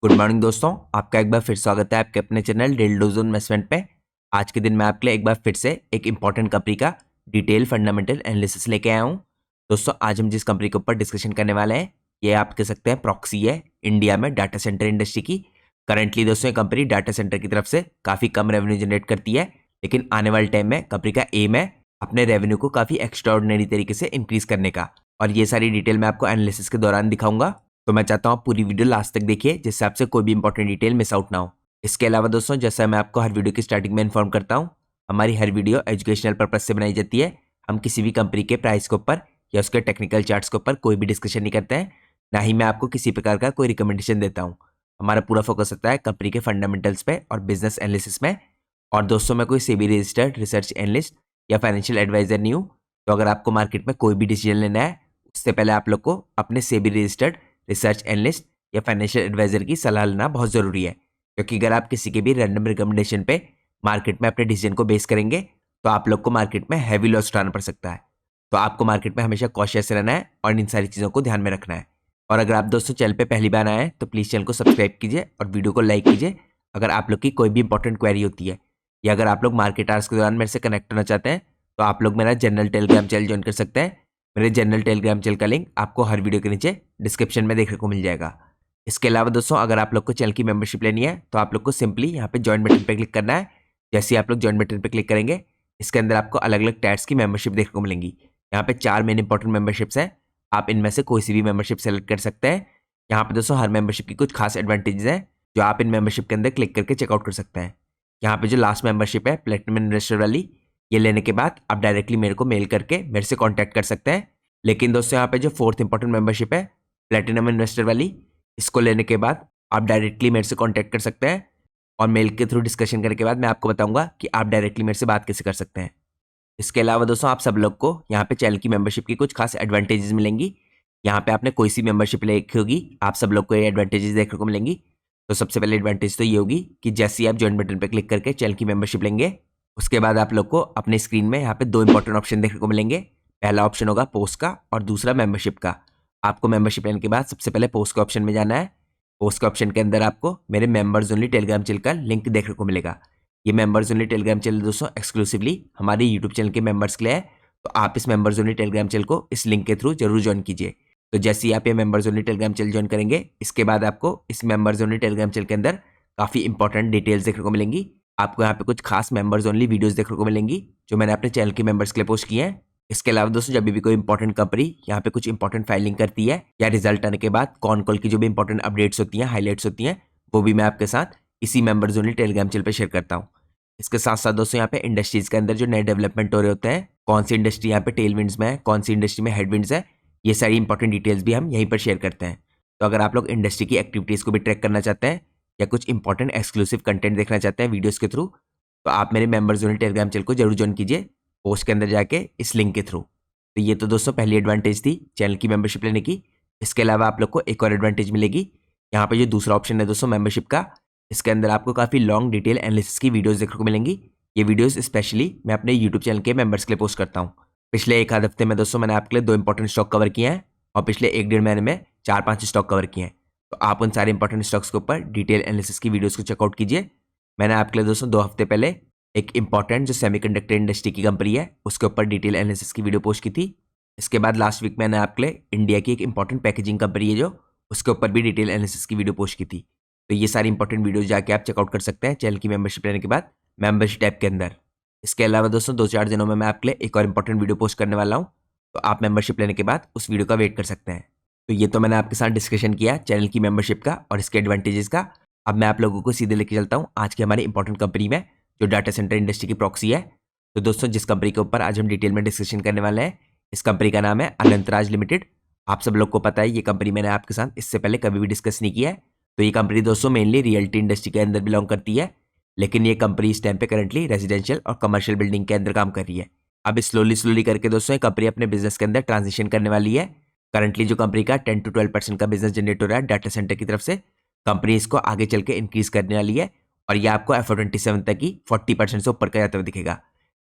Good morning दोस्तों, आपका एक बार फिर स्वागत है आपके अपने चैनल डेली डोज इन्वेस्टमेंट पे। आज के दिन मैं आपके लिए एक बार फिर से एक इंपॉर्टेंट कंपनी का डिटेल फंडामेंटल एनालिसिस लेके आया हूँ। दोस्तों, आज हम जिस कंपनी के ऊपर डिस्कशन करने वाले हैं ये आप कह सकते हैं प्रॉक्सी है इंडिया में डाटा सेंटर इंडस्ट्री की। करंटली दोस्तों ये कंपनी डाटा सेंटर की तरफ से काफ़ी कम रेवेन्यू जनरेट करती है, लेकिन आने वाले टाइम में कंपनी का एम है अपने रेवेन्यू को काफ़ी एक्स्ट्राऑर्डिनरी तरीके से इंक्रीज करने का। और ये सारी डिटेल मैं आपको एनालिसिस के दौरान दिखाऊंगा, तो मैं चाहता हूँ आप पूरी वीडियो लास्ट तक देखिए जिससे आपसे कोई भी इंपॉर्टेंट डिटेल मिस आउट ना हो। इसके अलावा दोस्तों, जैसा मैं आपको हर वीडियो की स्टार्टिंग में इन्फॉर्म करता हूँ, हमारी हर वीडियो एजुकेशनल पर्पज से बनाई जाती है। हम किसी भी कंपनी के प्राइस के ऊपर या उसके टेक्निकल चार्ट्स के ऊपर कोई भी डिस्कशन नहीं करते हैं, ना ही मैं आपको किसी प्रकार का कोई रिकमेंडेशन देता हूँ। हमारा पूरा फोकस होता है कंपनी के फंडामेंटल्स पे और बिजनेस एनालिसिस में। और दोस्तों, मैं कोई सेबी रजिस्टर्ड रिसर्च एनालिस्ट या फाइनेंशियल एडवाइजर नहीं हूँ, तो अगर आपको मार्केट में कोई भी डिसीजन लेना है उससे पहले आप लोग को अपने सेबी रजिस्टर्ड रिसर्च एनालिस्ट या फाइनेंशियल एडवाइजर की सलाह लेना बहुत ज़रूरी है। क्योंकि अगर आप किसी के भी रैंडम रिकमेंडेशन पे मार्केट में अपने डिसीजन को बेस करेंगे तो आप लोग को मार्केट में हैवी लॉस उठाना पड़ सकता है। तो आपको मार्केट में हमेशा कॉशियस रहना है और इन सारी चीज़ों को ध्यान में रखना है। और अगर आप दोस्तों चैनल पे पहली बार आए हैं तो प्लीज़ चैनल को सब्सक्राइब कीजिए और वीडियो को लाइक कीजिए अगर आप लोग की कोई भी इंपॉर्टेंट क्वेरी होती है, या अगर आप लोग मार्केट आवर्स के दौरान मेरे से कनेक्ट होना चाहते हैं तो आप लोग मेरा जनरल टेलीग्राम चैनल ज्वाइन कर सकते हैं। मेरे जनरल टेलीग्राम चैनल का लिंक आपको हर वीडियो के नीचे डिस्क्रिप्शन में देखने को मिल जाएगा। इसके अलावा दोस्तों, अगर आप लोग को चैनल की मेंबरशिप लेनी है तो आप लोग को सिंपली यहाँ पे ज्वाइन बटन पे क्लिक करना है। जैसे ही आप लोग ज्वाइन बटन पे क्लिक करेंगे, इसके अंदर आपको अलग अलग टैग्स की मेंबरशिप देखने को मिलेंगी। यहाँ पे 4 मेन इंपॉर्टेंट मेंबरशिप्स हैं, आप इनमें से कोई सी भी मेंबरशिप सेलेक्ट कर सकते हैं। यहाँ पे दोस्तों हर मेंबरशिप की कुछ खास एडवांटेजेस हैं जो आप इन मेंबरशिप के अंदर क्लिक करके चेकआउट कर सकते हैं। यहाँ पे जो लास्ट मेंबरशिप है प्लेटिनम इन्वेस्टर वाली, ये लेने के बाद आप डायरेक्टली मेरे को मेल करके मेरे से कॉन्टैक्ट कर सकते हैं। लेकिन दोस्तों यहाँ पे जो फोर्थ इंपॉर्टेंट मेंबरशिप है प्लेटिनम इन्वेस्टर वाली, इसको लेने के बाद आप डायरेक्टली मेरे से कांटेक्ट कर सकते हैं और मेल के थ्रू डिस्कशन करने के बाद मैं आपको बताऊंगा कि आप डायरेक्टली मेरे से बात कैसे कर सकते हैं। इसके अलावा दोस्तों, आप सब लोग को यहाँ पे चैनल की मेंबरशिप की कुछ खास एडवांटेजेस मिलेंगी। यहाँ पे आपने कोई सी मेंबरशिप ले रखी होगी, आप सब लोग को ये एडवांटेजेस देखने को मिलेंगी। तो सबसे पहले एडवांटेज तो ये होगी कि जैसे ही आप ज्वाइन बटन पर क्लिक करके चैनल की मेंबरशिप लेंगे, उसके बाद आप लोग को अपने स्क्रीन में यहाँ पे 2 इंपॉर्टेंट ऑप्शन देखने को मिलेंगे। पहला ऑप्शन होगा पोस्ट का और दूसरा मेंबरशिप का। आपको मेंबरशिप लेने के बाद सबसे पहले पोस्ट के ऑप्शन में जाना है। पोस्ट के ऑप्शन के अंदर आपको मेरे मेंबर्स ओनली टेलीग्राम चैनल का लिंक देखने को मिलेगा। ये मेंबर्स ओनली टेलीग्राम चैनल दोस्तों एक्सक्लूसिवली हमारे यूट्यूब चैनल के मेंबर्स के लिए है, तो आप इस मेंबर्स ओनली टेलीग्राम चैनल को इस लिंक के थ्रू जरूर ज्वाइन कीजिए। तो जैसे ही आप ये members only Telegram channel join करेंगे, इसके बाद आपको इस मेंबर्स ओनली टेलीग्राम चैनल के अंदर काफ़ी इंपॉर्टेंट डिटेल्स देखने को मिलेंगी। आपको यहाँ पे कुछ खास मेंबर्स ओनली वीडियोस देखने को मिलेंगी जो मैंने अपने चैनल के मेंबर्स के लिए पोस्ट किए हैं। इसके अलावा दोस्तों, जब भी कोई इंपॉर्टेंट कंपनी यहाँ पे कुछ इंपॉर्टेंट फाइलिंग करती है या रिजल्ट आने के बाद कॉन कॉल की जो भी इंपॉर्टेंट अपडेट्स होती हैं, हाईलाइट्स होती हैं, वो भी मैं आपके साथ इसी मेंबर्स ओनली टेलीग्राम चैनल पे शेयर करता हूँ। इसके साथ साथ दोस्तों, यहाँ पे इंडस्ट्रीज के अंदर जो नए डेवलपमेंट हो रहे होते हैं, कौन सी इंडस्ट्री यहाँ पे टेलविंड्स में है, कौन सी इंडस्ट्री में हेडविंड्स है, ये सारी इंपॉर्टेंट डिटेल्स भी हम यहीं पर शेयर करते हैं। तो अगर आप लोग इंडस्ट्री की एक्टिविटीज़ को भी ट्रैक करना चाहते हैं या कुछ इंपॉर्टेंट एक्सक्लूसिव कंटेंट देखना चाहते हैं वीडियोज़ के थ्रू, तो आप मेरे मेंबर्स ओनली टेलीग्राम चैनल को जरूर ज्वाइन कीजिए पोस्ट के अंदर जाके इस लिंक के थ्रू। तो ये तो दोस्तों पहली एडवांटेज थी चैनल की मेंबरशिप लेने की। इसके अलावा आप लोग को एक और एडवांटेज मिलेगी। यहाँ पे जो दूसरा ऑप्शन है दोस्तों मेंबरशिप का, इसके अंदर आपको काफ़ी लॉन्ग डिटेल एनालिसिस की वीडियोस देखने को मिलेंगी। ये वीडियोस स्पेशली मैं अपने यूट्यूब चैनल के मेंबर्स के लिए पोस्ट करता हूँ। पिछले एक आध हफ्ते में दोस्तों मैंने आपके लिए 2 इंपॉर्टेंट स्टॉक कवर किए हैं और पिछले 1-1.5 महीने में 4-5 स्टॉक कवर किए हैं। तो आप उन सारे इंपॉर्टेंट स्टॉक्स के ऊपर डिटेल एनालिसिस की वीडियोज़ को चेकआउट कीजिए। मैंने आपके लिए दोस्तों 2 हफ्ते पहले एक इंपॉर्टेंट जो सेमीकंडक्टर इंडस्ट्री की कंपनी है उसके ऊपर डिटेल एनालिसिस की वीडियो पोस्ट की थी। इसके बाद लास्ट वीक मैंने आपके लिए इंडिया की एक इंपॉर्टेंट पैकेजिंग कंपनी है जो उसके ऊपर भी डिटेल एनालिसिस की वीडियो पोस्ट की थी। तो ये सारी इंपॉर्टेंट वीडियोस जाके आप चेकआउट कर सकते हैं चैनल की मेंबरशिप लेने के बाद मेंबरशिप टैब के अंदर। इसके अलावा दोस्तों 2-4 दिनों में मैं आपके लिए एक और इंपॉर्टेंट वीडियो पोस्ट करने वाला हूँ, तो आप मेंबरशिप लेने के बाद उस वीडियो का वेट कर सकते हैं। तो ये तो मैंने आपके साथ डिस्कशन किया चैनल की मेंबरशिप का और इसके एडवांटेजेस का। अब मैं आप लोगों को सीधे लेके चलता हूँ आज की हमारी इंपॉर्टेंट कंपनी में जो डाटा सेंटर इंडस्ट्री की प्रॉक्सी है। तो दोस्तों, जिस कंपनी के ऊपर आज हम डिटेल में डिस्कशन करने वाले हैं, इस कंपनी का नाम है अनंतराज लिमिटेड। आप सब लोग को पता है ये कंपनी मैंने आपके साथ इससे पहले कभी भी डिस्कस नहीं किया है। तो ये कंपनी दोस्तों मेनली रियल्टी इंडस्ट्री के अंदर बिलोंग करती है, लेकिन ये कंपनी इस टाइम पे करंटली रेजिडेंशियल और कमर्शियल बिल्डिंग के अंदर काम कर रही है। अब स्लोली करके दोस्तों ये कंपनी अपने बिजनेस के अंदर ट्रांजिशन करने वाली है। करंटली जो कंपनी का 10 to 12% का बिजनेस जनरेट हो रहा है डाटा सेंटर की तरफ से, कंपनी इसको आगे चल के इंक्रीज करने वाली है और ये आपको FY27 तक ही 40% से ऊपर का जाता हुआ दिखेगा।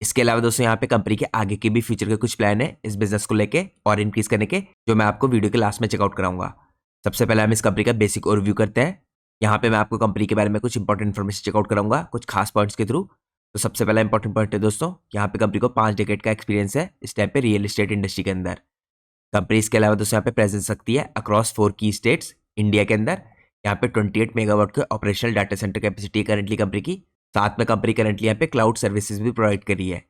इसके अलावा दोस्तों यहाँ पे कंपनी के आगे के भी फ्यूचर के कुछ प्लान है इस बिजनेस को लेके और इंक्रीज करने के, जो मैं आपको वीडियो के लास्ट में चेकआउट कराऊंगा। सबसे पहले हम इस कंपनी का बेसिक ओवरव्यू करते हैं। यहाँ पे मैं आपको कंपनी के बारे में कुछ इंपॉर्टेंट इन्फॉर्मेशन चेकआउट कराऊंगा कुछ खास पॉइंट्स के थ्रू। तो सबसे पहला इंपॉर्टेंट पॉइंट है दोस्तों, यहाँ पे कंपनी को 5 डेकेड का एक्सपीरियंस है इस टाइम पे रियल एस्टेट इंडस्ट्री के अंदर। कंपनी इसके अलावा दोस्तों यहाँ पे प्रेजेंस रखती है अक्रॉस 4 की स्टेट्स इंडिया के अंदर। यहाँ पे 28 मेगावाट के ऑपरेशनल डाटा सेंटर कैपेसिटी है करंटली कंपनी की। साथ में कंपनी करंटली यहाँ पे क्लाउड सर्विसेज भी प्रोवाइड कर रही है।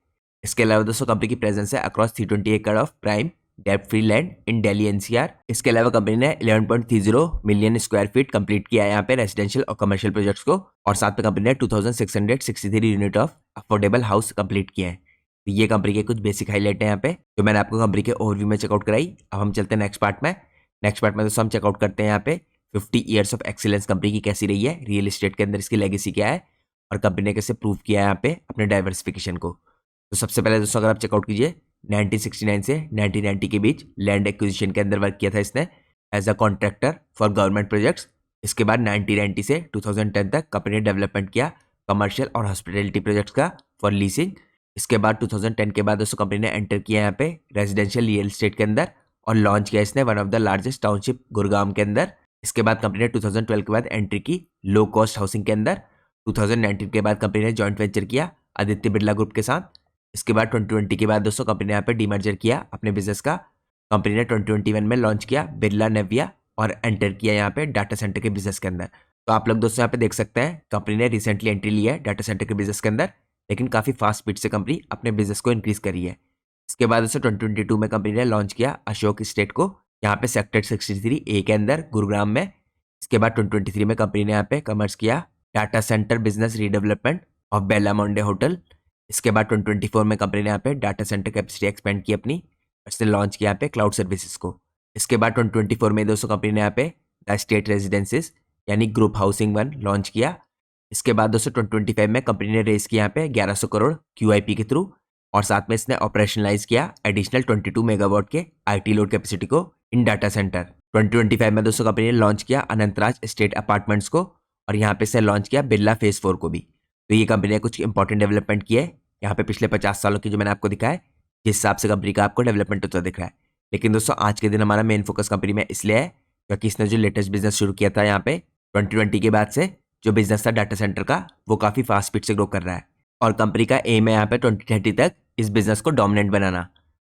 इसके अलावा दोस्तों कंपनी की प्रेजेंस है अक्रॉस 320 एकड़ ऑफ प्राइम डेब्ट free land in Delhi NCR. इसके अलावा कंपनी ने 11.30 मिलियन स्क्वायर फीट कंप्लीट किया है यहाँ पे रेजिडेंशियल और कमर्शियल प्रोजेक्ट्स को। और साथ में कंपनी ने 2663 unit of affordable house complete किया है। तो ये कंपनी के कुछ बेसिक हाईलाइट है यहाँ पे जो मैंने आपको कंपनी के ओवरव्यू में चेकआउट कराई। अब हम चलते हैं नेक्स्ट पार्ट में। नेक्स्ट पार्ट में दोस्तों हम चेकआउट करते हैं यहाँ पे 50 ईयर्स ऑफ एक्सीलेंस कंपनी की कैसी रही है, रियल एस्टेट के अंदर इसकी लेगेसी क्या है और कंपनी ने कैसे प्रूव किया है यहाँ पे अपने डाइवर्सिफिकेशन को। तो सबसे पहले दोस्तों अगर आप चेकआउट कीजिए 1969 से 1990 के बीच लैंड एक्विजिशन के अंदर वर्क किया था इसने as a contractor for government projects. इसके बाद 1990 से 2010 तक कंपनी ने डेवलपमेंट किया कमर्शियल और हॉस्पिटैलिटी प्रोजेक्ट्स का फॉर लीजिंग। इसके बाद 2010 के बाद दोस्तों कंपनी ने एंटर किया यहाँ पे रेजिडेंशियल रियल एस्टेट के अंदर और लॉन्च किया इसने one of the largest township Gurugram के अंदर। इसके बाद कंपनी ने 2012 के बाद एंट्री की लो कॉस्ट हाउसिंग के अंदर। 2019 के बाद कंपनी ने जॉइंट वेंचर किया आदित्य बिरला ग्रुप के साथ। इसके बाद 2020 के बाद दोस्तों कंपनी ने यहाँ पे डीमर्जर किया अपने बिजनेस का। कंपनी ने 2021 में लॉन्च किया बिरला नेविया और एंटर किया यहाँ पे डाटा सेंटर के बिजनेस के अंदर। तो आप लोग दोस्तों यहाँ पे देख सकते हैं कंपनी ने रिसेंटली एंट्री लिया है डाटा सेंटर के बिजनेस के अंदर, लेकिन काफ़ी फास्ट स्पीड से कंपनी अपने बिजनेस को इंक्रीज करी है। इसके बाद दोस्तों 2022 में कंपनी ने लॉन्च किया अशोक स्टेट को यहाँ पे सेक्टर 63 ए के अंदर गुरुग्राम में। इसके बाद 2023 में कंपनी ने यहाँ पे कमर्स किया data center business redevelopment of Bella Monde hotel. इसके बाद 2024 में कंपनी ने यहाँ पे डाटा सेंटर कैपेसिटी एक्सपेंड की अपनी, इसने लॉन्च किया यहाँ पे क्लाउड सर्विसेज को। इसके बाद 2024 में दोस्तों कंपनी ने यहाँ पे द स्टेट रेजिडेंसेज यानी ग्रुप हाउसिंग 1 लॉन्च किया। इसके बाद दोस्तों 2025 में कंपनी ने रेस किया यहाँ पे 1100 करोड़ QIP के थ्रू और साथ में इसने ऑपरेशनलाइज किया एडिशनल 22 मेगावाट के IT लोड कैपेसिटी को इन डाटा सेंटर। 2025 में दोस्तों कंपनी ने लॉन्च किया अनंतराज स्टेट अपार्टमेंट्स को और यहाँ पे से लॉन्च किया बिरला फेज 4 को भी। तो ये कंपनी ने कुछ इंपॉर्टेंट डेवलपमेंट किए यहाँ पे पिछले 50 सालों की जो मैंने आपको दिखाया है जिस हिसाब से कंपनी का आपको डेवलपमेंट होता दिख रहा है। लेकिन दोस्तों आज के दिन हमारा मेन फोकस कंपनी में इसलिए है क्योंकि इसने जो लेटेस्ट बिजनेस शुरू किया था यहाँ पे 2020 के बाद से जो बिजनेस था डाटा सेंटर का वो काफ़ी फास्ट स्पीड से ग्रो कर रहा है और कंपनी का एम है यहाँ पे 2030 तक इस बिजनेस को डोमिनेंट बनाना।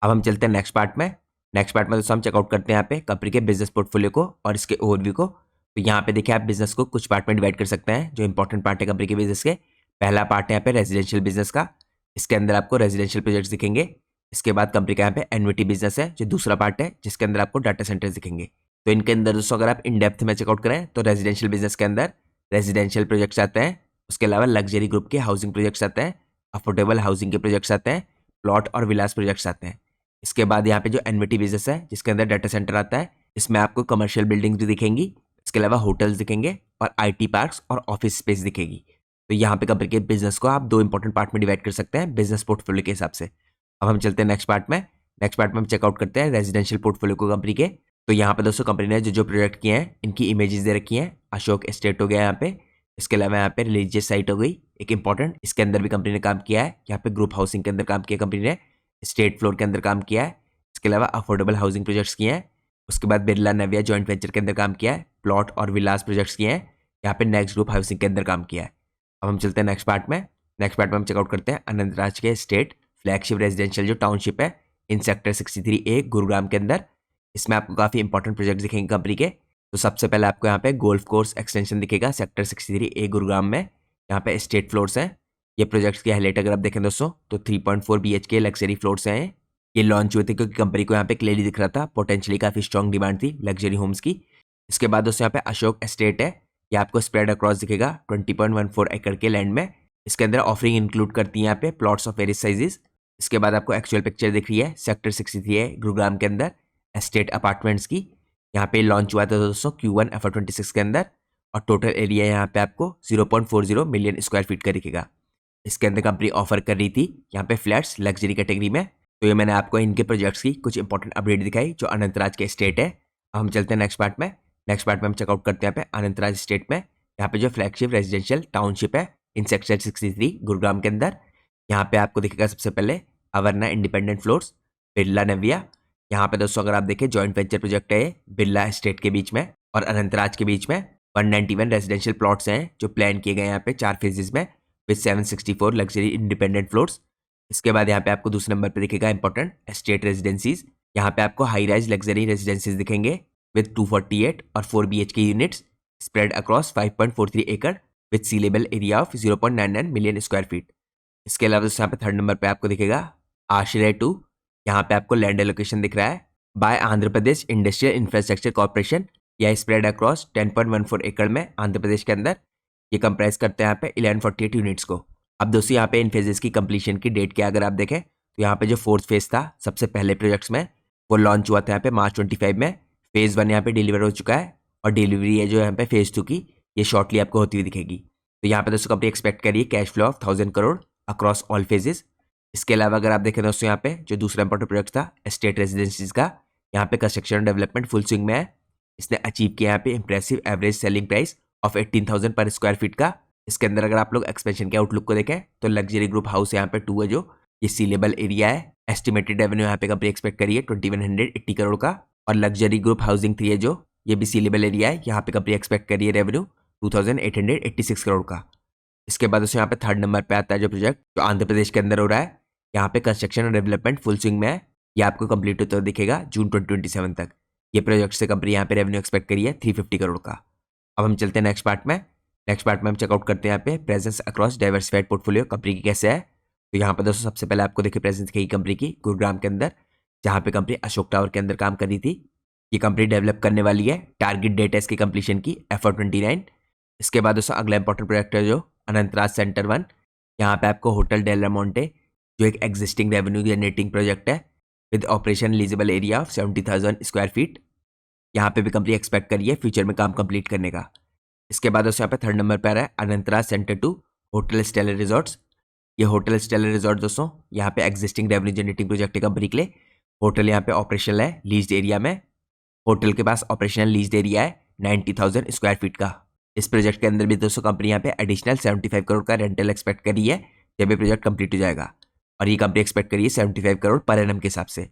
अब हम चलते हैं नेक्स्ट पार्ट में। नेक्स्ट पार्ट में दोस्तों हम चेकआउट करते हैं यहाँ पे कंपनी के बिजनेस पोर्टफोलियो को और इसके ओवरव्यू को। तो यहाँ पे देखिए आप बिजनेस को कुछ पार्ट में डिवाइड कर सकते हैं जो इंपॉर्टेंट पार्ट है कंपनी के बिजनेस के। पहला पार्ट है यहाँ पे रेजिडेंशियल बिजनेस का, इसके अंदर आपको रेजिडेंशियल प्रोजेक्ट्स दिखेंगे। इसके बाद कंपनी का यहाँ पे एनविटी बिजनेस है जो दूसरा पार्ट है जिसके अंदर आपको डाटा सेंटर्स दिखेंगे। तो इनके अंदर दोस्तों अगर आप इन डेप्थ में चेकआउट करें तो रेजिडेंशियल बिजनेस के अंदर रेजिडेंशियल प्रोजेक्ट्स आते हैं, उसके अलावा लग्जरी ग्रुप के हाउसिंग प्रोजेक्ट्स आते हैं, अफोर्डेबल हाउसिंग के प्रोजेक्ट्स आते हैं, प्लॉट और विलास प्रोजेक्ट्स आते हैं। इसके बाद यहाँ पे जो एनविटी बिजनेस है जिसके अंदर डाटा सेंटर आता है इसमें आपको कमर्शियल बिल्डिंग्स भी दिखेंगी, इसके अलावा होटल्स दिखेंगे और IT पार्क्स और ऑफिस स्पेस दिखेगी। तो यहाँ पे कंपनी के बिजनेस को आप दो इंपॉर्टेंट पार्ट में डिवाइड कर सकते हैं बिजनेस पोर्टफोलियो के हिसाब से। अब हम चलते हैं नेक्स्ट पार्ट में। नेक्स्ट पार्ट में हम चेकआउट करते हैं रेजिडेंशियल पोर्टफोलियो को कंपनी के। तो यहाँ पे दोस्तों कंपनी ने जो प्रोजेक्ट किए हैं इनकी इमेजेस दे रखी हैं। अशोक एस्टेट हो गया यहाँ पे, इसके अलावा यहाँ पे रिलीजियस साइट हो गई एक इंपॉर्टेंट, इसके अंदर भी कंपनी ने काम किया है। यहाँ पे ग्रुप हाउसिंग के अंदर काम किया कंपनी ने, स्टेट फ्लोर के अंदर काम किया है, इसके अलावा अफोर्डेबल हाउसिंग प्रोजेक्ट्स किए हैं। उसके बाद बिरला नविया जॉइंट वेंचर के अंदर काम किया है, प्लॉट और विलास प्रोजेक्ट्स किए हैं। यहाँ पे नेक्स्ट ग्रुप हाउसिंग के अंदर काम किया है। अब हम चलते हैं नेक्स्ट पार्ट में। नेक्स्ट पार्ट में हम चेकआउट करते हैं अनंतराज के स्टेट फ्लैगशिप रेजिडेंशियल जो टाउनशिप है इन सेक्टर 63A गुरुग्राम के अंदर। इसमें आपको काफ़ी इंपॉर्टेंट प्रोजेक्ट दिखेंगे कंपनी के। तो सबसे पहले आपको यहाँ पे गोल्फ कोर्स एक्सटेंशन दिखेगा सेक्टर 63A गुरुग्राम में। यहाँ पे स्टेट फ्लोर्स हैं। ये प्रोजेक्ट्स की हाईलाइट अगर आप देखें दोस्तों तो 3.4 BHK लग्जरी फ्लोर्स हैं। ये लॉन्च हुए थे क्योंकि कंपनी को यहाँ पे क्लियरली दिख रहा था पोटेंशियली काफ़ी स्ट्रॉन्ग डिमांड थी लग्जरी होम्स की। इसके बाद दोस्तों यहाँ पे अशोक एस्टेट है, ये आपको स्प्रेड अक्रॉस दिखेगा 20.14 एकड़ के लैंड में। इसके अंदर ऑफरिंग इंक्लूड करती है यहाँ पे प्लॉट्स ऑफ वेरियस साइजेस। इसके बाद आपको एक्चुअल पिक्चर दिख रही है सेक्टर 63 है गुरुग्राम के अंदर एस्टेट अपार्टमेंट्स की। यहाँ पे लॉन्च हुआ था दोस्तों Q1 FY26 के अंदर और टोटल एरिया यहाँ पे आपको 0.40 मिलियन स्क्वायर फीट का दिखेगा। इसके अंदर कंपनी ऑफर कर रही थी यहाँ पे फ्लैट्स लग्जरी कैटेगरी में। तो ये मैंने आपको इनके प्रोजेक्ट्स की कुछ इंपॉर्टेंट अपडेट दिखाई जो अनंतराज के स्टेट है। अब हम चलते हैं नेक्स्ट पार्ट में। नेक्स्ट पार्ट में हम चेकआउट करते हैं यहाँ पे अनंतराज स्टेट में। यहाँ पे जो फ्लैगशिप रेजिडेंशियल टाउनशिप है इन सेक्टर 63 गुरुग्राम के अंदर। यहाँ पे आपको दिखेगा सबसे पहले अवर्ना इंडिपेंडेंट फ्लोर्स बिरला नविया। यहाँ पे दोस्तों अगर आप देखें जॉइंट वेंचर प्रोजेक्ट है बिरला एस्टेट के बीच में और अनंतराज के बीच में। 191 रेजिडेंशियल प्लॉट्स हैं जो प्लान किए गए यहाँ पे 4 फेजेस में विद 764 लग्जरी इंडिपेंडेंट फ्लोर्स। इसके बाद यहाँ पे आपको दूसरे नंबर पे दिखेगा इंपॉर्टेंट एस्टेट रेजिडेंसीज। यहाँ पे आपको हाई राइज लग्जरी रेजिडेंसीज दिखेंगे विद 248 और 4 BHK यूनिट्स स्प्रेड अक्रॉस 5.43 एकड़ with sea level area of 0.99 million square feet. इसके अलावा दोस्तों यहाँ पे थर्ड नंबर पे आपको दिखेगा आश्रय 2। यहाँ पे आपको लैंड एलोकेशन दिख रहा है bye Andhra Pradesh industrial infrastructure corporation. यह स्प्रेड अक्रॉस 10.14 एकड़ में आंध्र प्रदेश के अंदर। ये कंप्राइज करते हैं यहाँ पे 1148 यूनिट्स को। अब दोस्तों यहाँ पे इन फेजेस की कंप्लीशन की डेट क्या अगर आप देखें तो यहाँ पे जो फोर्थ फेज था सबसे पहले प्रोजेक्ट्स में वो लॉन्च हुआ था यहाँ पे मार्च 25 में। फेज 1 यहाँ पे डिलीवर हो चुका है और डिलीवरी है जो यहाँ पे फेज 2 की ये शॉर्टली आपको होती हुई दिखेगी। तो यहाँ पे दोस्तों कंपनी एक्सपेक्ट करिए cash flow of 1000 crore across all phases. इसके अलावा अगर आप देखें दोस्तों यहाँ पे जो दूसरा इंपॉर्टेंट प्रोजेक्ट था एस्टेट रेजिडेंसीज का, यहाँ पे कंस्ट्रक्शन डेवलपमेंट फुल स्विंग में है। इसने अचीव किया यहाँ पे impressive average selling price of 18,000 पर स्क्वायर फीट का। इसके अंदर अगर आप लोग एक्सपेंशन के आउटलुक को देखें तो लग्जरी ग्रुप हाउस यहाँ पे 2 है जो ये सी लेवल एरिया है। एस्टिमेटेड रेवेन्यू यहाँ पे कंपनी एक्सपेक्ट करिए 2180 करोड़ का। और लग्जरी ग्रुप हाउसिंग 3 है जो ये भी सी लेवल एरिया है, यहाँ पे कंपनी एक्सपेक्ट करिए रेवेन्यू 2886 करोड़ का। इसके बाद उससे यहाँ पे थर्ड नंबर पे आता है जो प्रोजेक्ट जो आंध्र प्रदेश के अंदर हो रहा है। यहाँ पे कंस्ट्रक्शन और डेवलपमेंट फुल स्विंग में है। ये आपको कंप्लीट होता दिखेगा जून 2027 तक। ये प्रोजेक्ट से कंपनी यहाँ पे रेवेन्यू एक्सपेक्ट करिए 350 करोड़ का। अब हम चलते हैं नेक्स्ट पार्ट में। नेक्स्ट पार्ट में हम चेकआउट करते हैं यहाँ पे presence across diversified portfolio company की कैसे है। तो यहाँ पे दोस्तों सबसे पहले आपको देखिए प्रेजेंस की कंपनी की गुरुग्राम के अंदर, जहाँ पे कंपनी अशोक टावर के अंदर काम कर रही थी। ये कंपनी डेवलप करने वाली है। टारगेट डेट है इसकी कंप्लीशन की FY29। इसके बाद दोस्तों अगला इंपॉर्टेंट प्रोजेक्ट है जो अनंतराज सेंटर 1। यहाँ पे आपको होटल डेल मोंटे जो एक एग्जिस्टिंग रेवेन्यू जनरेटिंग प्रोजेक्ट है with operation eligible area of 70,000 square feet. यहाँ पे भी कंपनी एक्सपेक्ट करिए फ्यूचर में काम कंप्लीट करने का। इसके बाद दोस्तों यहाँ पे थर्ड नंबर पे आ रहा है Anantraj center 2 hotel stellar resorts. ये होटल स्टेलर रिजॉर्ट दोस्तों यहाँ पे एग्जिस्टिंग रेवेन्यू जनरेटिंग प्रोजेक्ट है कंपनी के लिए। होटल यहाँ पे ऑपरेशनल है लीज्ड एरिया में। होटल के पास ऑपरेशनल लीज्ड एरिया है 90,000 स्क्वायर फीट का। इस प्रोजेक्ट के अंदर भी दोस्तों कंपनी यहाँ पे एडिशनल 75 करोड़ का रेंटल एक्सपेक्ट करी है जब ये प्रोजेक्ट कंप्लीट हो जाएगा। और ये कंपनी एक्सपेक्ट करिए 75 करोड़ पर एनम के हिसाब से।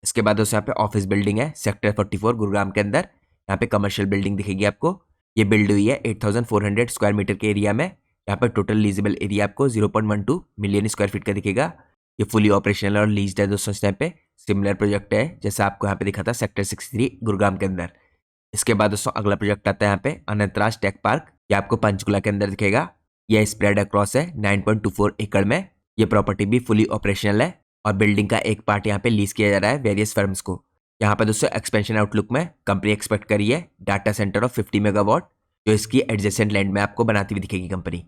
इसके बाद दोस्तों यहाँ पे ऑफिस बिल्डिंग है सेक्टर 44 गुरुग्राम के अंदर। यहाँ पे कमर्शियल बिल्डिंग दिखेगी आपको। ये बिल्ड हुई है 8,400 स्क्वायर मीटर के एरिया में। यहाँ पर टोटल लीजेबल एरिया आपको 0.12 मिलियन स्क्वायर फीट का दिखेगा। ये फुली ऑपरेशनल और लीज्ड है दोस्तों। इस टाइम पे सिमिलर प्रोजेक्ट है जैसा आपको यहाँ पे दिखा था सेक्टर 63 गुरुग्राम के अंदर। इसके बाद दोस्तों अगला प्रोजेक्ट आता है यहाँ पे अनंतराज टेक पार्क। ये आपको पंचकुला के अंदर दिखेगा। यह स्प्रेड अक्रॉस है 9.24 एकड़ में। ये प्रॉपर्टी भी फुली ऑपरेशनल है और बिल्डिंग का एक पार्ट यहाँ पे लीज किया जा रहा है वेरियस फर्म्स को। यहाँ पे दोस्तों एक्सपेंशन आउटलुक में कंपनी एक्सपेक्ट करी है डाटा सेंटर ऑफ 50 मेगावाट जो इसकी एडजेसेंट लैंड में आपको बनाती हुई दिखेगी कंपनी।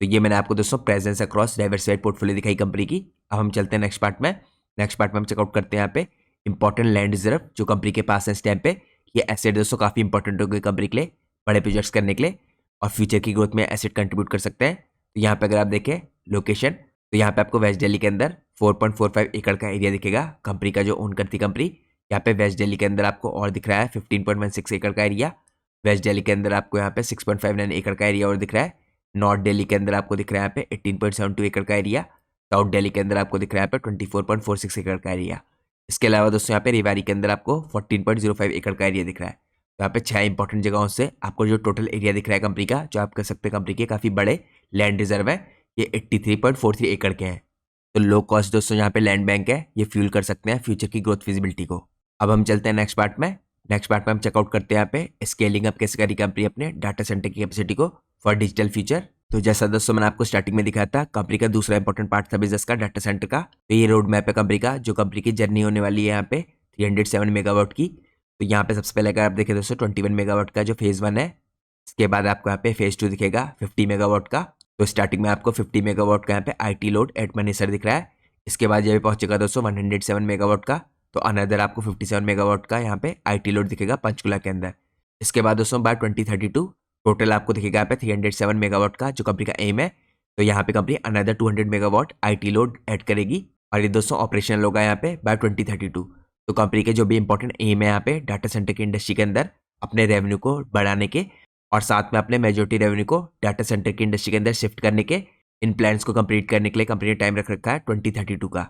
तो ये मैंने आपको दोस्तों प्रेजेंस अक्रॉस डाइवर्सिफाइड पोर्टफोलियो दिखाई कंपनी की। अब हम चलते हैं नेक्स्ट पार्ट में। नेक्स्ट पार्ट में हम चेकआउट करते हैं यहाँ पे इंपॉर्टेंट लैंड रिजर्व जो कंपनी के पास है इस टाइम पे। ये एसेट दोस्तों काफी इंपॉर्टेंट होगी कंपनी के लिए बड़े प्रोजेक्ट्स करने के लिए और फ्यूचर की ग्रोथ में एसेट कंट्रीब्यूट कर सकते हैं। तो यहाँ पे अगर आप देखें लोकेशन तो यहाँ पे आपको वेस्ट दिल्ली के अंदर 4.45 एकड़ का एरिया दिखेगा कंपनी का जो ओन करती कंपनी। यहाँ पे वेस्ट दिल्ली के अंदर आपको और दिख रहा है 15.16 एकड़ का एरिया। वेस्ट दिल्ली के अंदर आपको यहाँ पे 6.59 एकड़ का एरिया और दिख रहा है। नॉर्थ दिल्ली के अंदर आपको दिख रहा है यहाँ पे 18.72 एकड़ का एरिया। साउथ दिल्ली के अंदर आपको दिख रहा है यहाँ पे 24.46 एकड़ का एरिया। इसके अलावा दोस्तों यहाँ पे रेवाड़ी के अंदर आपको 14.05 एकड़ का एरिया दिख रहा है। तो यहाँ पे 6 इंपॉर्टेंट जगहों से आपको जो टोटल एरिया दिख रहा है कंपनी का जो आप कह सकते हैं कंपनी के काफ़ी बड़े लैंड रिजर्व है। ये 83.43 एकड़ के हैं। तो लो कॉस्ट दोस्तों यहाँ पे लैंड बैंक है। ये फ्यूल कर सकते हैं फ्यूचर की ग्रोथ फिजिबिलिटी को। अब हम चलते हैं नेक्स्ट पार्ट में। नेक्स्ट पार्ट में हम चेकआउट करते हैं यहाँ पे स्केलिंग अप कैसे करी कंपनी अपने डाटा सेंटर की कैपेसिटी को फॉर डिजिटल फ्यूचर। तो जैसा दोस्तों मैंने आपको स्टार्टिंग में दिखाया था कंपनी का दूसरा इंपॉर्टेंट पार्ट था बिजनेस का डाटा सेंटर का। तो ये रोड मैप है कंपनी का जो कंपनी की जर्नी होने वाली है यहाँ पे 307 मेगावाट की। तो यहाँ पे सबसे पहले अगर आप देखें दोस्तों 21 मेगावाट का जो फेज 1 है। इसके बाद आपको यहाँ पे फेज 2 दिखेगा 50 मेगावाट का। तो स्टार्टिंग में आपको 50 मेगावाट का यहाँ पे IT लोड एट मनेसर दिख रहा है। इसके बाद ये पहुंचेगा दोस्तों 107 मेगावाट का। तो अनदर आपको 57 मेगावाट का यहाँ पे IT लोड दिखेगा पंचकुला के अंदर। इसके बाद दोस्तों बाय 2032 टोटल आपको दिखेगा यहाँ पे 307 मेगावाट का जो कंपनी का एम है। तो यहाँ पे company another 200 megawatt IT load add करेगी और ये दोस्तों ऑपरेशनल होगा यहाँ पे बाय 2032। तो कंपनी के जो भी इंपॉर्टेंट एम है यहाँ पे डाटा सेंटर की इंडस्ट्री के अंदर अपने रेवेन्यू को बढ़ाने के और साथ में अपने मेजोरिटी रेवेन्यू को डाटा सेंटर की इंडस्ट्री के अंदर शिफ्ट करने के इन प्लान्स को कंप्लीट करने के लिए कंपनी ने टाइम रख रखा है 2032 का।